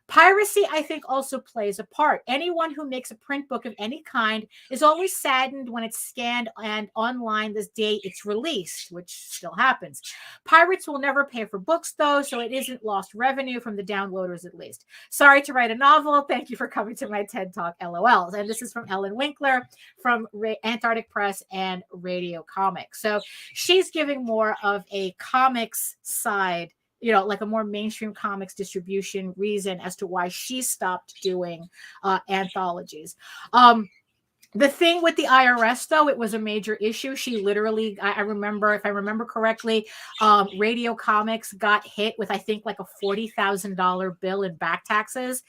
Piracy, I think, also plays a part. Anyone who makes a print book of any kind is always saddened when it's scanned and online this day it's released, which still happens. Pirates will never pay for books, though, so it isn't lost revenue from the downloaders, at least. Sorry to write a novel. Thank you for coming to my TED Talk, LOLs. And this is from Ellen Winkler from Antarctic Press and Radio Comics. So she's giving more of a comics side, like a more mainstream comics distribution reason as to why she stopped doing anthologies. The thing with the IRS, though, it was a major issue. She literally, I remember, if I remember correctly, Radio Comics got hit with, I think, like a $40,000 bill in back taxes.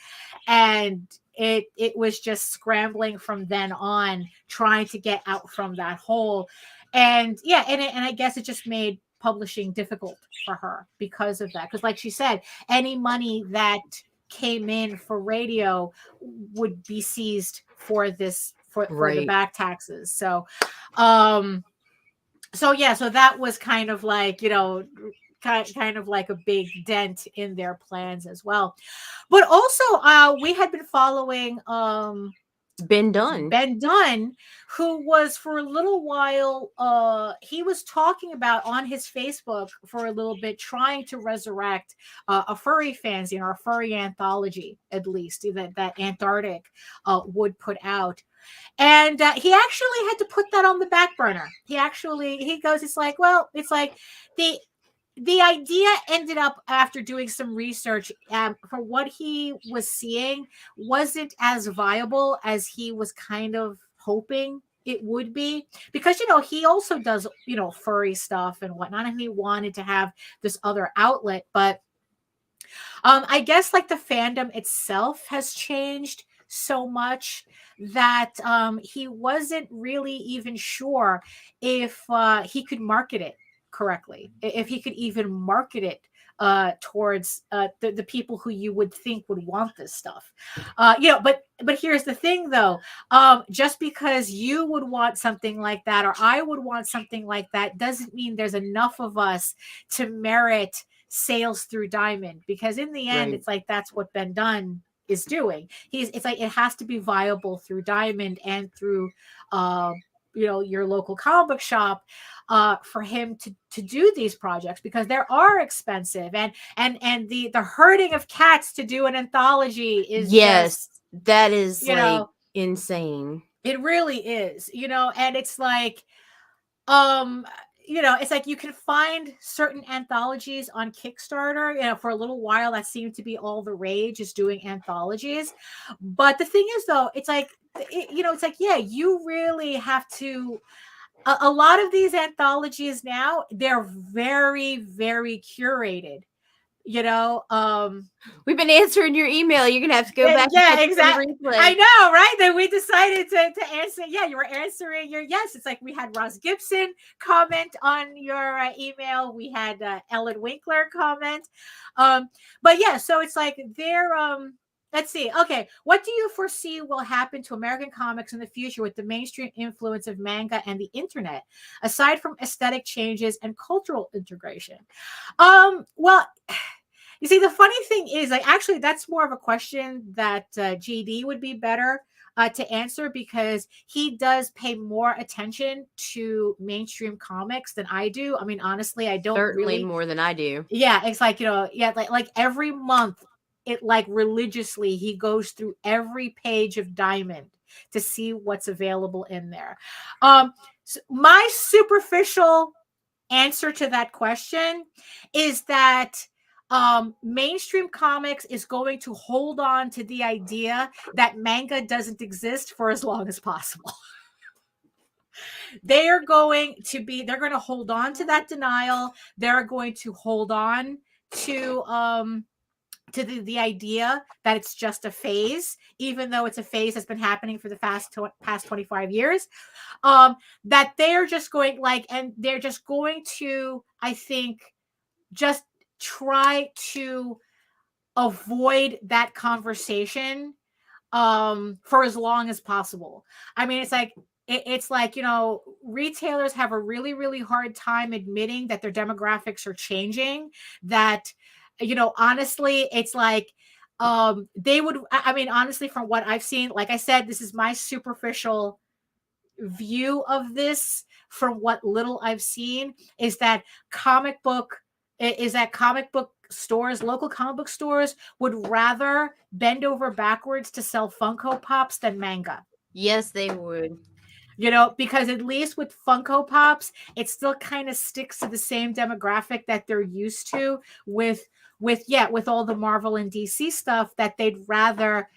And it was just scrambling from then on, trying to get out from that hole. And yeah, and I guess it just made publishing difficult for her because of that. Because like she said, any money that came in for radio would be seized for this, for the back taxes. So that was kind of like, kind of like a big dent in their plans as well. But also we had been following Ben Dunn, who was for a little while, he was talking about on his Facebook for a little bit, trying to resurrect a furry fanzine, or a furry anthology, at least, that Antarctic would put out. And he actually had to put that on the back burner. He goes, it's like the idea ended up, after doing some research, for what he was seeing, wasn't as viable as he was kind of hoping it would be, because he also does furry stuff and whatnot, and he wanted to have this other outlet. But I guess like the fandom itself has changed so much that he wasn't really even sure if he could market it correctly, if he could even market it towards the people who you would think would want this stuff. But here's the thing, though. Just because you would want something like that, or I would want something like that, doesn't mean there's enough of us to merit sales through Diamond, because in the end, it's like that's what Ben Dunn is doing. It's like it has to be viable through Diamond and through your local comic book shop for him to do these projects, because they are expensive, and the herding of cats to do an anthology is that is like insane. It really is, and it's like it's like you can find certain anthologies on Kickstarter. For a little while, that seemed to be all the rage, is doing anthologies. But the thing is, though, it's like, you really have to. A lot of these anthologies now, they're very, very curated. We've been answering your email. You're gonna have to go back. Yeah, exactly. I know, right? Then we decided to answer. Yeah, you were answering your yes. It's like we had Ross Gibson comment on your email. We had Ellen Winkler comment. But yeah, so it's like they're let's see. Okay, what do you foresee will happen to American comics in the future with the mainstream influence of manga and the internet, aside from aesthetic changes and cultural integration? Well, you see, the funny thing is, actually, that's more of a question that GD would be better to answer, because he does pay more attention to mainstream comics than I do. I mean, honestly, I don't certainly more than I do. Yeah, it's like, like every month, it like religiously, he goes through every page of Diamond to see what's available in there. So my superficial answer to that question is that mainstream comics is going to hold on to the idea that manga doesn't exist for as long as possible. They're going to hold on to that denial. They're going to hold on to to the idea that it's just a phase, even though it's a phase that's been happening for the past 25 years, that they're just going and they're just going to, I think, just try to avoid that conversation for as long as possible. I mean, it's like, retailers have a really, really hard time admitting that their demographics are changing, that, honestly, it's like, they would, I mean, honestly, from what I've seen, like I said, this is my superficial view of this. From what little I've seen, is that comic book stores, local comic book stores, would rather bend over backwards to sell Funko Pops than manga. Yes, they would. Because at least with Funko Pops, it still kind of sticks to the same demographic that they're used to with all the Marvel and DC stuff that they'd rather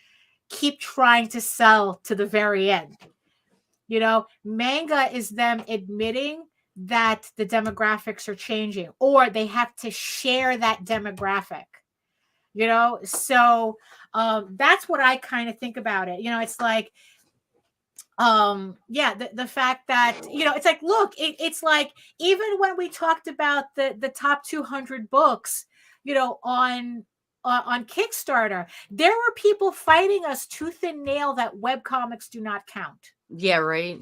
keep trying to sell to the very end. Manga is them admitting that the demographics are changing, or they have to share that demographic. So that's what I kind of think about it. It's like, the fact that, it's like, look, it's like, even when we talked about the top 200 books, on Kickstarter, there were people fighting us tooth and nail that webcomics do not count. Yeah, right.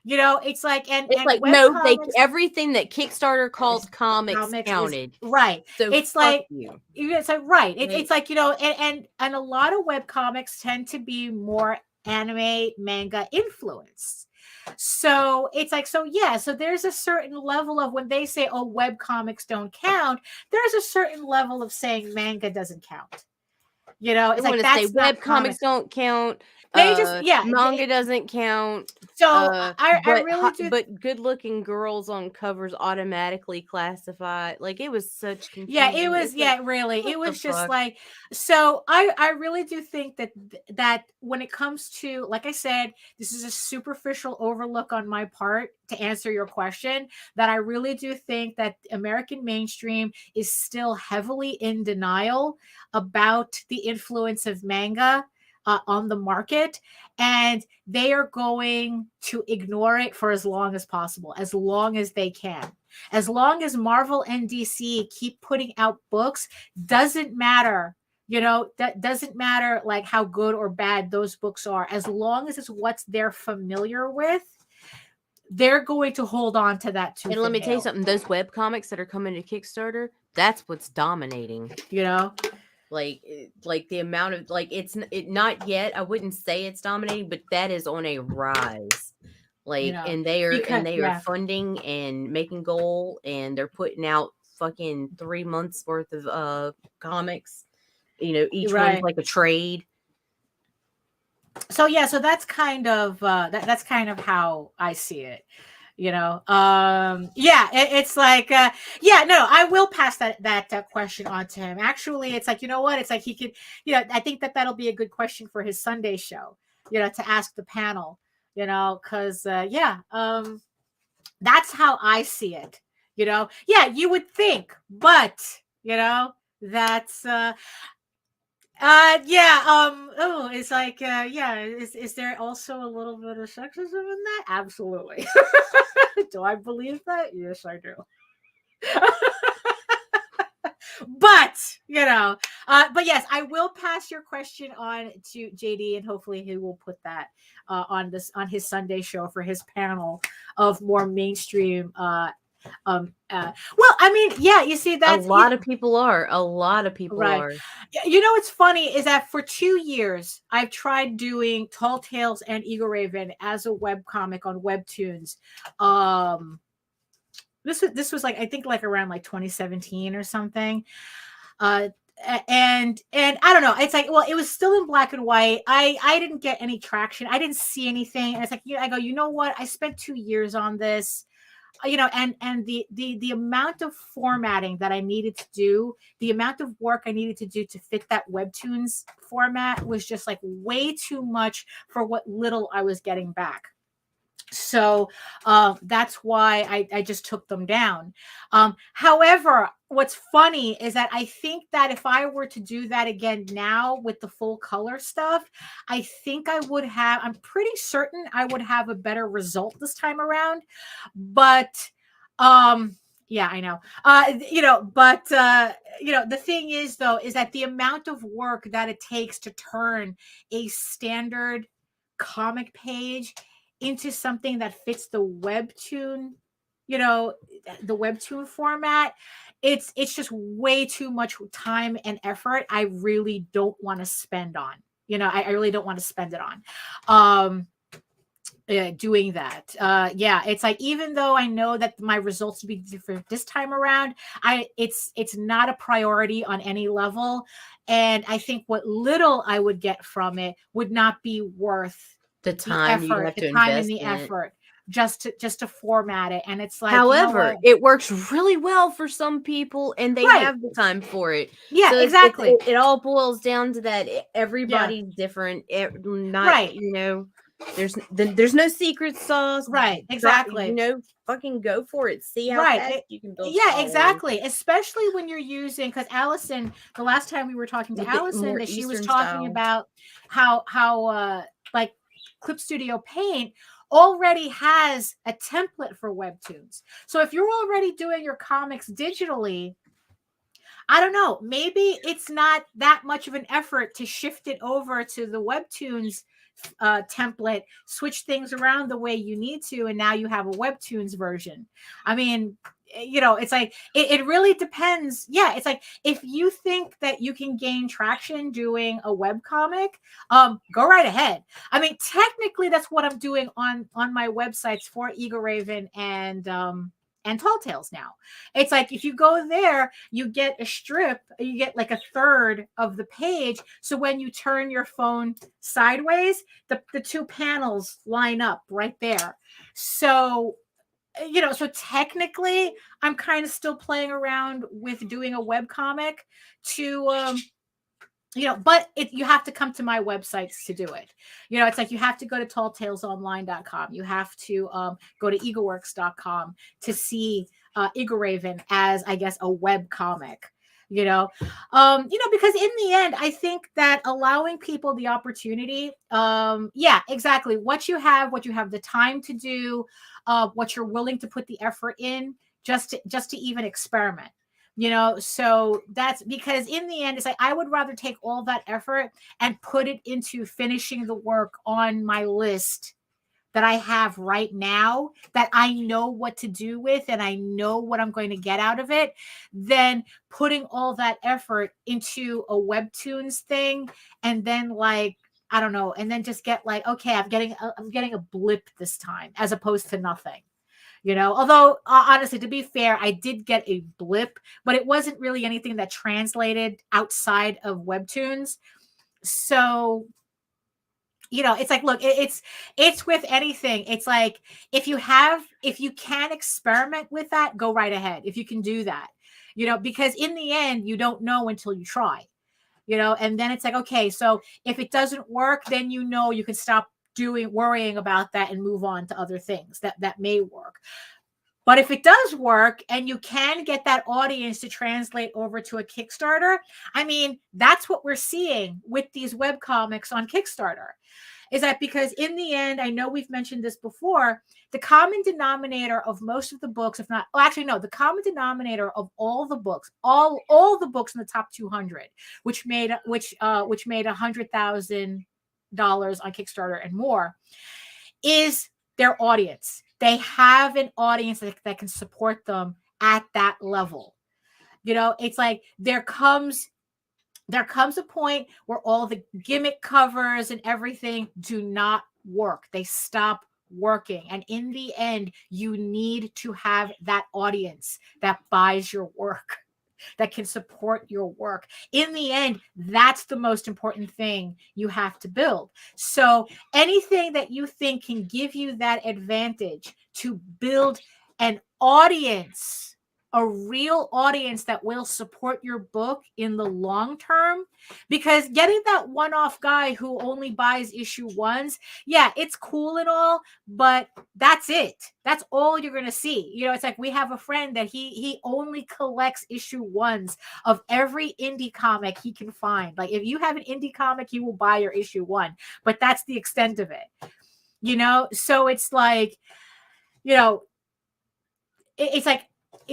It's like, it's like, no, everything that Kickstarter calls comics counted. Right. So it's like, it's like, right. It's like, and a lot of webcomics tend to be more anime manga influenced. So it's like, so there's a certain level of, when they say, oh, webcomics don't count, there's a certain level of saying manga doesn't count. It's like, that's webcomics don't count. They just, manga doesn't count. So I really do. But good-looking girls on covers automatically classified. Like, it was such confusion. Yeah, it was. Really, it was just like. So I really do think that when it comes to, like I said, this is a superficial overlook on my part to answer your question. That I really do think that American mainstream is still heavily in denial about the influence of manga on the market, and they are going to ignore it for as long as possible, as long as they can. As long as Marvel and DC keep putting out books, doesn't matter, that doesn't matter like how good or bad those books are. As long as it's what they're familiar with, they're going to hold on to that too. And let me tell you something, those webcomics that are coming to Kickstarter, that's what's dominating. Like the amount of, like, it's not yet, I wouldn't say it's dominating, but that is on a rise. Like, and they are funding and making goal, and they're putting out fucking 3 months worth of comics. Each one's like a trade. So so that's kind of that's kind of how I see it. It's like, no, I will pass that question on to him. Actually, it's like, what? It's like he could, I think that'll be a good question for his Sunday show, to ask the panel, because, that's how I see it, you would think, but, that's, it's like, is there also a little bit of sexism in that? Absolutely. Do I believe that? Yes, I do. But yes, I will pass your question on to JD, and hopefully he will put that on his Sunday show for his panel of more mainstream well, I mean, you see, that's a lot of people are. Right. What's funny is that for 2 years I've tried doing Tall Tales and Eagle Raven as a webcomic on Webtoons. This was like, I think, like around like 2017 or something. And I don't know. It's like, well, it was still in black and white. I didn't get any traction. I didn't see anything. And it's like, I go, you know what? I spent 2 years on this. And the amount of formatting that I needed to do, the amount of work I needed to do to fit that Webtoons format was just like way too much for what little I was getting back. So that's why I just took them down. However, what's funny is that I think that if I were to do that again now with the full color stuff, I think I'm pretty certain I would have a better result this time around. But yeah, I know. The thing is though, is that the amount of work that it takes to turn a standard comic page into something that fits the webtoon, the webtoon format, it's just way too much time and effort I really don't want to spend on. I really don't want to spend it on. Doing that. Yeah, it's like, even though I know that my results will be different this time around, it's not a priority on any level. And I think what little I would get from it would not be worth the time you have to the time and invest the in it. effort just to format it. And it's like, However, it works really well for some people, and they Right. have the time for it. Yeah, So exactly. it all boils down to that. Everybody's different. Right. There's no secret sauce. Right, exactly. Fucking go for it. See how Right. fast you can build. Yeah, exactly. Especially when you're using, because Allison, the last time we were talking to With it Allison, more that she was Eastern talking style. about how like Clip Studio Paint already has a template for webtoons. So if you're already doing your comics digitally, I don't know, maybe it's not that much of an effort to shift it over to the webtoons template, switch things around the way you need to, and now you have a webtoons version. I mean, it's like it really depends. Yeah, it's like, if you think that you can gain traction doing a web comic, go right ahead. I mean, technically that's what I'm doing on my websites for Eagle Raven and Tall Tales now. It's like, if you go there, you get a strip, you get like a third of the page. So when you turn your phone sideways, the two panels line up right there. So, so technically I'm kind of still playing around with doing a web comic to, but you have to come to my websites to do it. It's like, you have to go to talltalesonline.com. You have to go to eagleworks.com to see Eagle Raven as, I guess, a web comic. Because in the end, I think that allowing people the opportunity, yeah, exactly, what you have the time to do, what you're willing to put the effort in, just to even experiment. So that's because in the end, it's like, I would rather take all that effort and put it into finishing the work on my list that I have right now, that I know what to do with and I know what I'm going to get out of it, than putting all that effort into a webtoons thing, and then, like, I don't know, and then just get like, okay, I'm getting a blip this time, as opposed to nothing. Although honestly, to be fair, I did get a blip, but it wasn't really anything that translated outside of webtoons. So, it's like, look, it's with anything. It's like, if you can experiment with that, go right ahead. If you can do that, because in the end, you don't know until you try. And then it's like, okay, so if it doesn't work, then you can stop worrying about that and move on to other things that may work. But if it does work and you can get that audience to translate over to a Kickstarter, I mean, that's what we're seeing with these web comics on Kickstarter. Is that because in the end, I know we've mentioned this before, the common denominator of most of the books, if not, well, actually, no, the common denominator of all the books, all the books in the top 200, which made $100,000 on Kickstarter and more, is their audience. They have an audience that can support them at that level. It's like, there comes a point where all the gimmick covers and everything do not work. They stop working. And in the end, you need to have that audience that buys your work, that can support your work. In the end, that's the most important thing you have to build. So anything that you think can give you that advantage to build an audience a real audience that will support your book in the long term, because getting that one-off guy who only buys issue ones, yeah, it's cool and all, but that's it. That's all you're going to see. You know, it's like we have a friend that he only collects issue ones of every indie comic he can find. Like if you have an indie comic, he will buy your issue one, but that's the extent of it. You know, so it's like, you know, it's like,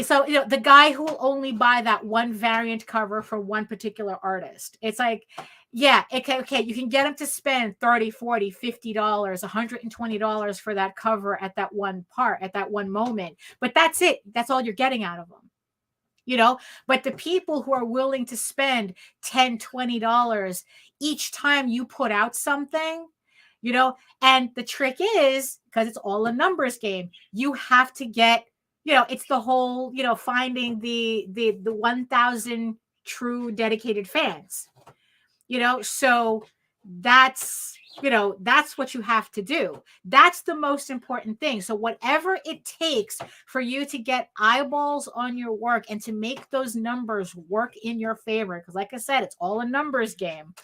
so you know, the guy who will only buy that one variant cover for one particular artist, it's like, yeah, okay, you can get him to spend 30, 40, $50, $120 for that cover at that one part, at that one moment, but that's it. That's all you're getting out of them, you know. But the people who are willing to spend $10, $20 each time you put out something, you know, and the trick is, because it's all a numbers game, you have to get, you know, it's the whole, you know, finding the 1,000 true dedicated fans, you know. So that's, you know, that's what you have to do. That's the most important thing. So whatever it takes for you to get eyeballs on your work and to make those numbers work in your favor, because like I said, it's all a numbers game,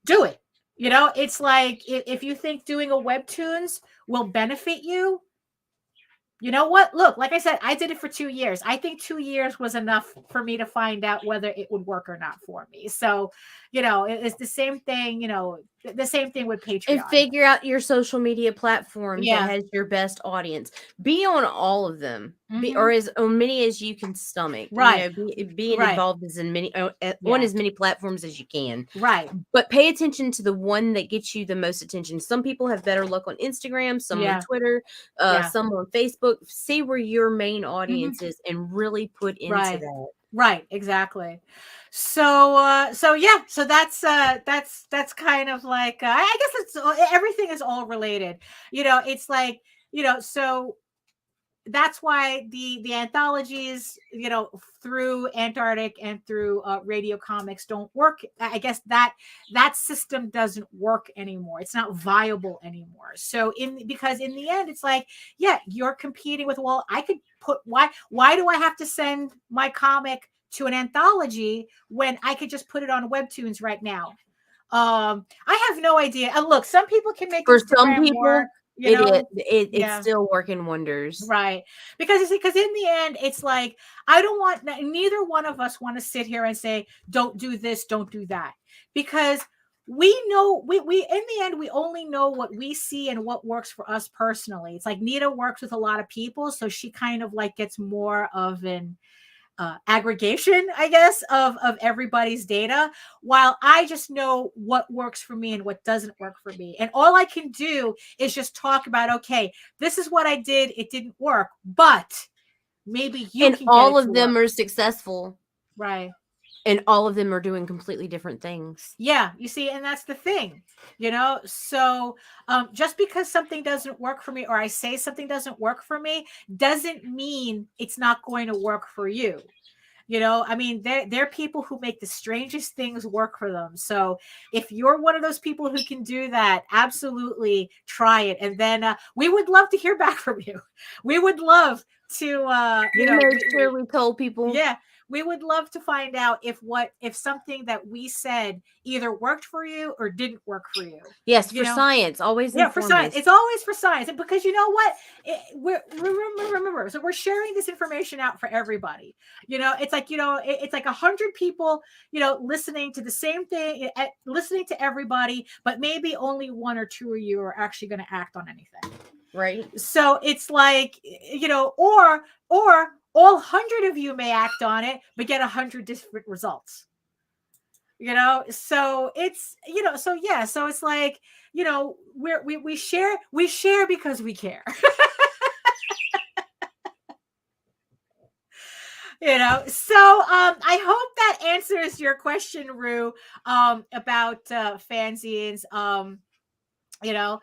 do it. You know, it's like if you think doing a webtoons will benefit you, you know what? Look, like I said, I did it for 2 years. I think 2 years was enough for me to find out whether it would work or not for me. So, you know, it's the same thing, you know, the same thing with And Patreon. figure out your social media platform that Yeah. has your best audience. Be on all of them, Mhm. or as on many as you can stomach. Right. You know, being Right. involved as in many on Yeah. as many platforms as you can. Right. But pay attention to the one that gets you the most attention. Some people have better luck on Instagram, some Yeah. on Twitter, Yeah. some on Facebook. See where your main Mhm. audience is and really put into Right. that. Right, exactly. So yeah, so that's kind of like, I guess it's everything is all related. You know, it's like, you know, so that's why the anthologies, you know, through Antarctic and through Radio Comics don't work. I guess that system doesn't work anymore. It's not viable anymore. So because in the end, it's like, yeah, you're competing with, well, I could put, why do I have to send my comic to an anthology when I could just put it on webtoons right now? I have no idea. And look, some people can make For some Instagram people, work, you know. it's Yeah. still working wonders. Right. Because you see, because in the end, it's like, I don't want, neither one of us want to sit here and say, don't do this, don't do that. Because we know, we in the end, we only know what we see and what works for us personally. It's like Nita works with a lot of people, so she kind of like gets more of an aggregation, I guess, of everybody's data, while I just know what works for me and what doesn't work for me. And all I can do is just talk about, okay, this is what I did. It didn't work, but maybe you And can all get it of to them work. are successful. Right. And all of them are doing completely different things. Yeah, you see, and that's the thing, you know. So just because something doesn't work for me, or I say something doesn't work for me, doesn't mean it's not going to work for you. You know, I mean, they're people who make the strangest things work for them. So if you're one of those people who can do that, absolutely try it. And then we would love to hear back from you. We would love to, you We know, made sure we told people. yeah, we would love to find out if something that we said either worked for you or didn't work for you. Yes, You for know, science. Always yeah, for inform science. us. It's always for science. And because you know what? Remember, so we're sharing this information out for everybody. You know, it's like, you know, it's like 100 people, you know, listening to the same thing, listening to everybody, but maybe only one or two of you are actually going to act on anything. Right. So it's like, you know, or all 100 of you may act on it, but get 100 different results. You know, so it's, you know, so yeah, so it's like, you know, we share because we care. You know, so I hope that answers your question, Rue, about fanzines. You know,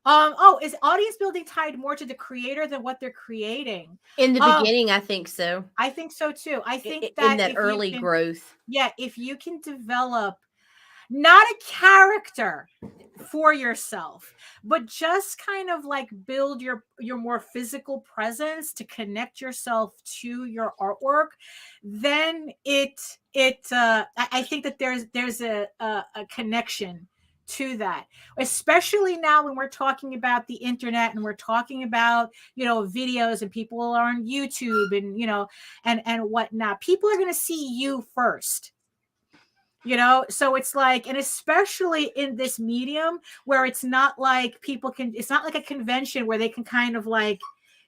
oh, is audience building tied more to the creator than what they're creating? In the beginning, I think so. I think so too. I think In that that if early you can, growth. yeah, if you can develop. not a character for yourself, but just kind of like build your more physical presence to connect yourself to your artwork, then I think that there's a connection to that, especially now when we're talking about the internet and we're talking about, videos, and people are on YouTube and, and whatnot. People are going to see you first. So it's like, and especially in this medium where it's not like it's not like a convention where they can kind of like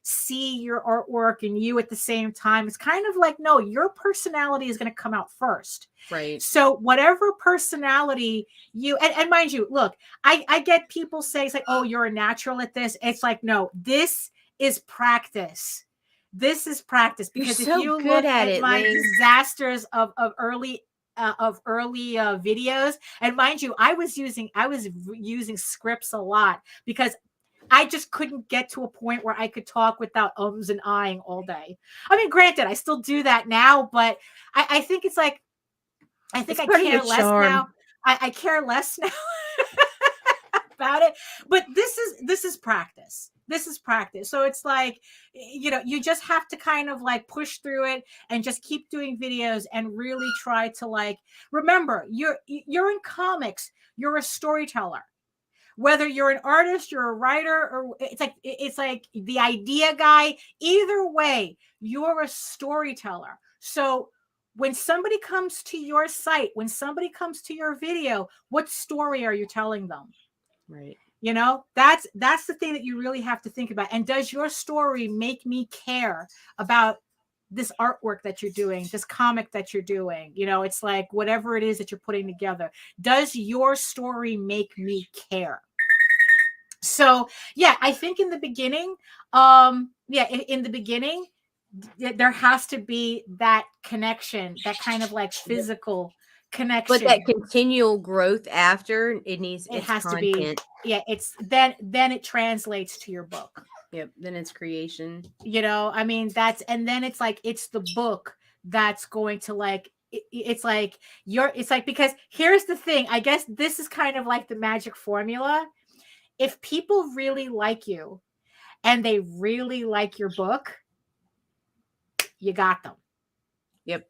see your artwork and you at the same time. It's kind of like, no, your personality is going to come out first. Right. So whatever personality and mind you, look, I get people say, it's like, oh, you're a natural at this. It's like, no, this is practice. This is practice, because You're so if you good look at at it, my Lane. disasters of early videos, and mind you, I was using scripts a lot because I just couldn't get to a point where I could talk without ums and ahhing all day. I mean, granted, I still do that now, but I think it's like, I think It's I part of care your less charm. now. I care less now about it. But this is practice. This is practice. So it's like, you just have to kind of like push through it and just keep doing videos and really try to like, remember, you're in comics, you're a storyteller. Whether you're an artist, you're a writer, or it's like the idea guy, either way, you're a storyteller. So when somebody comes to your site, when somebody comes to your video, what story are you telling them? Right. That's the thing that you really have to think about. And does your story make me care about this artwork that you're doing, this comic that you're doing? It's like, whatever it is that you're putting together, does your story make me care? So yeah, I think in the beginning, in the beginning, there has to be that connection, that kind of like physical connection. But that continual growth after it has content. to be, it's then it translates to your book. Yep. Then it's creation. I mean, and then it's like, it's the book that's going to like, it's like because here's the thing, I guess this is kind of like the magic formula. If people really like you and they really like your book, you got them. Yep.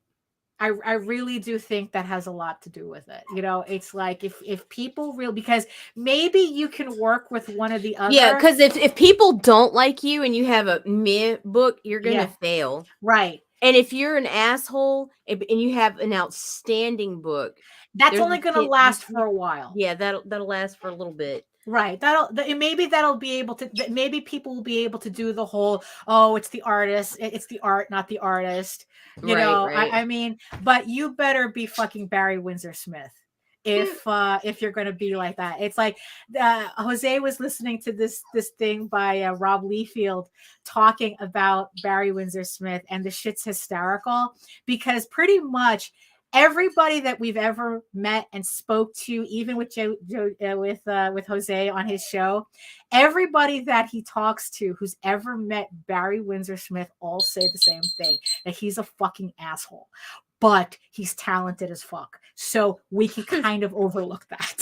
I really do think that has a lot to do with it. It's like, if people because maybe you can work with one or the other. Yeah, because if people don't like you and you have a meh book, you're gonna fail. Right. And if you're an asshole and you have an outstanding book, that's only going to last for a while. Yeah, that'll last for a little bit. Right. Maybe that'll be able to, maybe people will be able to do the whole, oh, it's the artist, it's the art, not the artist. Right. I mean, but you better be fucking Barry Windsor Smith if you're going to be like that. It's like, Jose was listening to this thing by Rob Liefeld talking about Barry Windsor Smith, and the shit's hysterical because pretty much everybody that we've ever met and spoke to, even with with Jose on his show, everybody that he talks to who's ever met Barry Windsor Smith all say the same thing, that he's a fucking asshole, but he's talented as fuck. So we can kind of overlook that.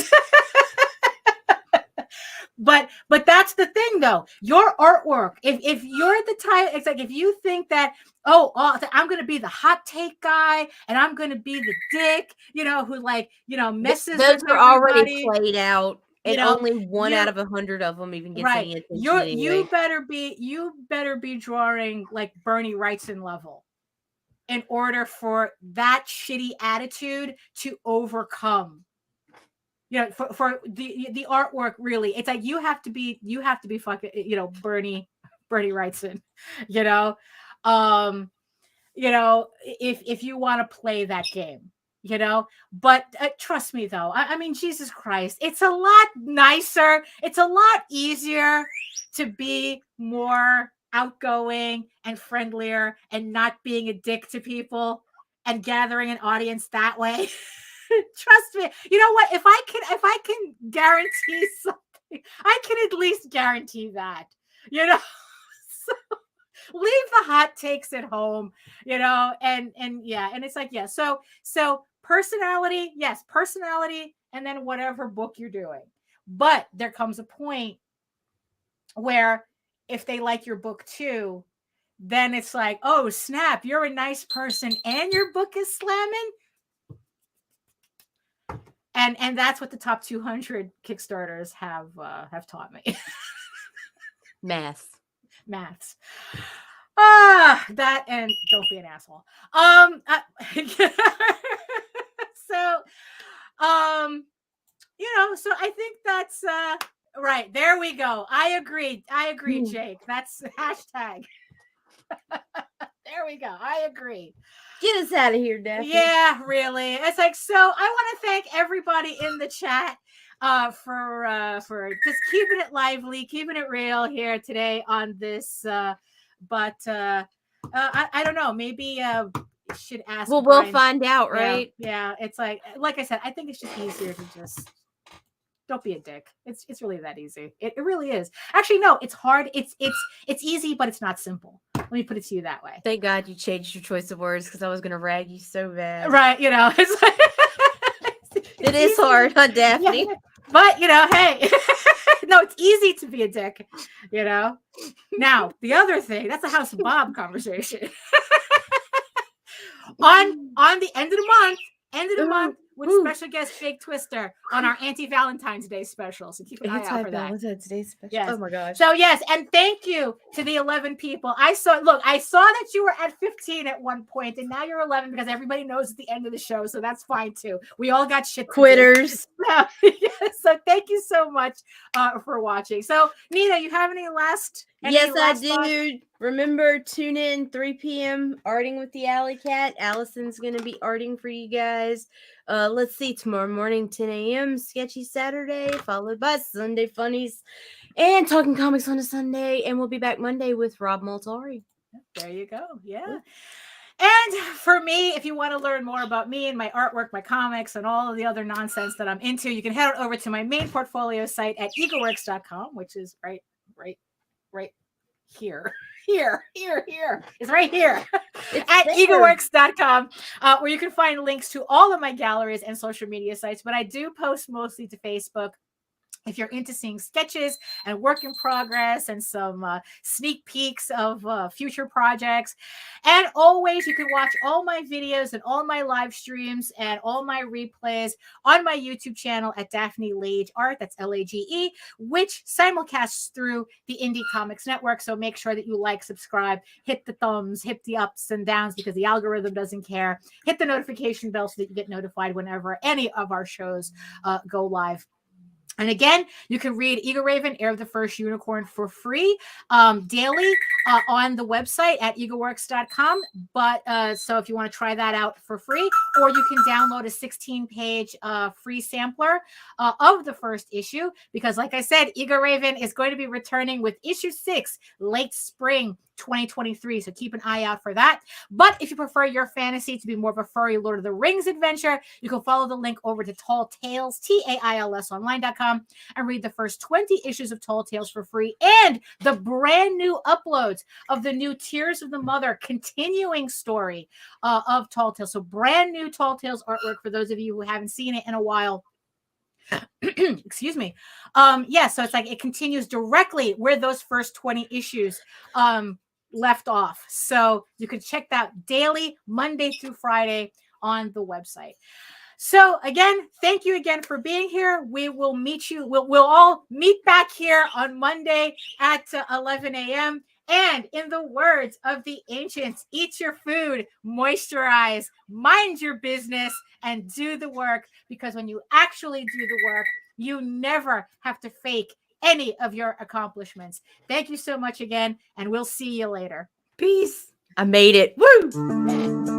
But that's the thing, though. Your artwork, if you're the type, it's like, if you think that, I'm going to be the hot take guy and I'm going to be the dick, who like, messes those with are everybody, already played out, and only one out of 100 of them even gets any attention. Anyway. You better be drawing like Bernie Wrightson level in order for that shitty attitude to overcome. For the artwork, really, it's like you have to be fucking, Bernie Wrightson, if you want to play that game, but trust me though, I mean, Jesus Christ, it's a lot nicer, it's a lot easier to be more outgoing and friendlier and not being a dick to people and gathering an audience that way. Trust me. You know what? If I can guarantee something, I can at least guarantee that. So leave the hot takes at home, and yeah, and it's like, yeah. So personality, yes, personality, and then whatever book you're doing. But there comes a point where if they like your book too, then it's like, oh snap, you're a nice person and your book is slamming. And that's what the top 200 Kickstarters have taught me. Maths. That, and don't be an asshole. So so I think that's right. There we go. I agree, Jake. That's hashtag. There we go. I agree. Get us out of here, Daphne. Yeah, really. It's like, so I want to thank everybody in the chat for just keeping it lively, keeping it real here today on this. But I don't know. Maybe should ask. Well, we'll find out, right? Yeah. It's like I said, I think it's just easier to just don't be a dick. It's really that easy. It really is. Actually, no, it's hard. It's easy, but it's not simple. Let me put it to you that way. Thank God you changed your choice of words because I was going to rag you so bad. Right. It's like, it is hard, huh, Daphne? Yeah. But, hey, no, it's easy to be a dick, Now, the other thing, that's a House of Bob conversation. on the end of the month, with special guest Jake Twister on our anti-Valentine's Day special. So keep an eye out for that. Valentine's Day special. Yes. Oh my gosh. So yes, and thank you to the 11 people. I saw that you were at 15 at one point, and now you're 11 because everybody knows at the end of the show. So that's fine too. We all got shit to quitters. So thank you so much for watching. So Nita, you have any last? Yes, I do. Remember, tune in 3 p.m. Arting with the Alley Cat. Allison's going to be arting for you guys. Let's see, tomorrow morning, 10 a.m., Sketchy Saturday, followed by Sunday Funnies and Talking Comics on a Sunday. And we'll be back Monday with Rob Multari. There you go. Yeah. And for me, if you want to learn more about me and my artwork, my comics, and all of the other nonsense that I'm into, you can head over to my main portfolio site at egoworks.com, which is right here. It's right here at egoworks.com, where you can find links to all of my galleries and social media sites. But I do post mostly to Facebook. If you're into seeing sketches and work in progress and some sneak peeks of future projects. And always, you can watch all my videos and all my live streams and all my replays on my YouTube channel at Daphne Lage Art. That's Lage, which simulcasts through the Indie Comics Network. So make sure that you like, subscribe, hit the thumbs, hit the ups and downs because the algorithm doesn't care. Hit the notification bell so that you get notified whenever any of our shows go live. And again, you can read Ego Raven, Heir of the First Unicorn for free daily on the website at egoworks.com. But so if you want to try that out for free, or you can download a 16-page free sampler of the first issue, because like I said, Ego Raven is going to be returning with issue 6 late spring 2023. So keep an eye out for that. But if you prefer your fantasy to be more of a furry Lord of the Rings adventure, you can follow the link over to Tall Tales, TAILS online.com, and read the first 20 issues of Tall Tales for free and the brand new uploads of the new Tears of the Mother continuing story of Tall Tales. So brand new Tall Tales artwork for those of you who haven't seen it in a while. Excuse me. So it's like it continues directly where those first 20 issues left off. So you can check that daily, Monday through Friday on the website. So again, thank you again for being here. We will meet you. We'll all meet back here on Monday at 11 a.m. And in the words of the ancients, eat your food, moisturize, mind your business, and do the work. Because when you actually do the work, you never have to fake any of your accomplishments. Thank you so much again, and we'll see you later. Peace. I made it. Woo!